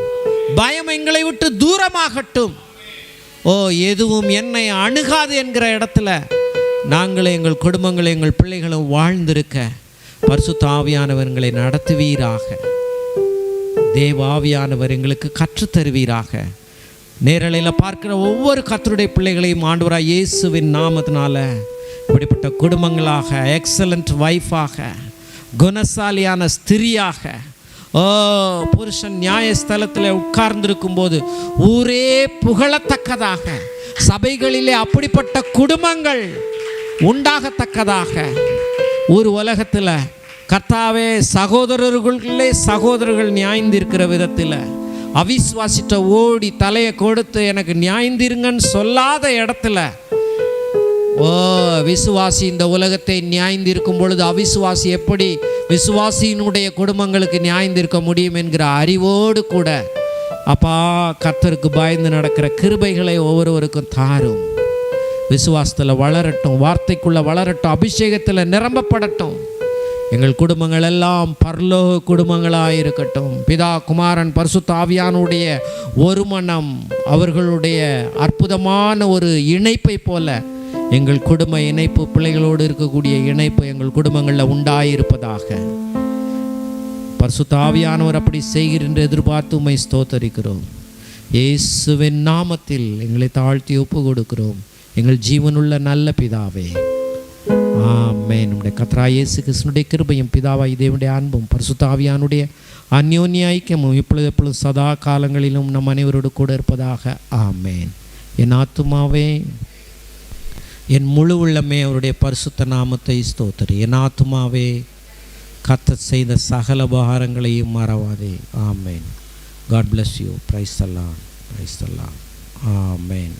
பயம் எங்களை விட்டு தூரமாகட்டும். ஓ எதுவும் என்னை அணுகாது என்கிற இடத்துல நாங்கள் எங்கள் குடும்பங்கள் எங்கள் பிள்ளைகளும் வாழ்ந்திருக்க பரிசுத்த ஆவியானவர் எங்களை நடத்துவீராக. தேவ ஆவியானவர் எங்களுக்கு கற்றுத்தருவீராக. நேரலையில் பார்க்கிற ஒவ்வொரு கர்த்தருடைய பிள்ளைகளையும் ஆண்டவராய் இயேசுவின் நாமத்தினால இப்படிப்பட்ட குடும்பங்களாக, எக்ஸலண்ட் வைஃபாக, குணசாலியான ஸ்திரியாக, ஓ புருஷன் நியாயஸ்தலத்தில் உட்கார்ந்திருக்கும் போது ஊரே புகழத்தக்கதாக, சபைகளிலே அப்படிப்பட்ட குடும்பங்கள் உண்டாகத்தக்கதாக, ஊர் உலகத்தில் கர்த்தாவே சகோதரர்களுக்குள்ளே சகோதரர்கள் நியாய்ந்திருக்கிற விதத்தில் அவிசுவாசிட்ட ஓடி தலையை கொடுத்து எனக்கு நியாய்ந்திருங்கன்னு சொல்லாத இடத்துல, ஓ விசுவாசி இந்த உலகத்தை நியாய்ந்திருக்கும் பொழுது அவிசுவாசி எப்படி விசுவாசியினுடைய குடும்பங்களுக்கு நியாய்ந்திருக்க முடியும் என்கிற அறிவோடு கூட அப்பா கர்த்தருக்கு பயந்து நடக்கிற கிருபைகளை ஒவ்வொருவருக்கும் தாரும். விசுவாசத்தில் வளரட்டும், வார்த்தைக்குள்ளே வளரட்டும், அபிஷேகத்தில் நிரம்பப்படட்டும். எங்கள் குடும்பங்கள் எல்லாம் பரலோக குடும்பங்களாக இருக்கட்டும். பிதா குமாரன் பரிசுத்த ஆவியானுடைய ஒரு மனம், அவர்களுடைய அற்புதமான ஒரு இணைப்பை போல எங்கள் குடும்ப இணைப்பு, பிள்ளைகளோடு இருக்கக்கூடிய இணைப்பு எங்கள் குடும்பங்களில் உண்டாயிருப்பதாக. பரிசுத்த ஆவியானவர் அப்படி செய்கின்ற எதிர்பார்த்து உம்மை ஸ்தோத்தரிக்கிறோம். இயேசுவின் நாமத்தில் எங்களை தாழ்த்தி ஒப்பு கொடுக்கிறோம் எங்கள் ஜீவனுள்ள நல்ல பிதாவே, ஆமென். நம்முடைய கர்த்தராகிய இயேசு கிறிஸ்துவினுடைய கிருபையும் பிதாவாகிய தேவனுடைய அன்பும் பரிசுத்த ஆவியானுடைய அந்யோன்ய ஐக்கியமும் எப்பொழுதும் சதா காலங்களிலும் நம் அனைவரோடு கூட இருப்பதாக. ஆமென். என் ஆத்துமாவே என் முழு உள்ளமே அவருடைய பரிசுத்த நாமத்தை ஸ்தோத்திரி. என் ஆத்துமாவே கர்த்தர் செய்த சகல உபகாரங்களையும் மறவாதே. ஆமென். God bless you. Praise the Lord. Praise the Lord. Amen.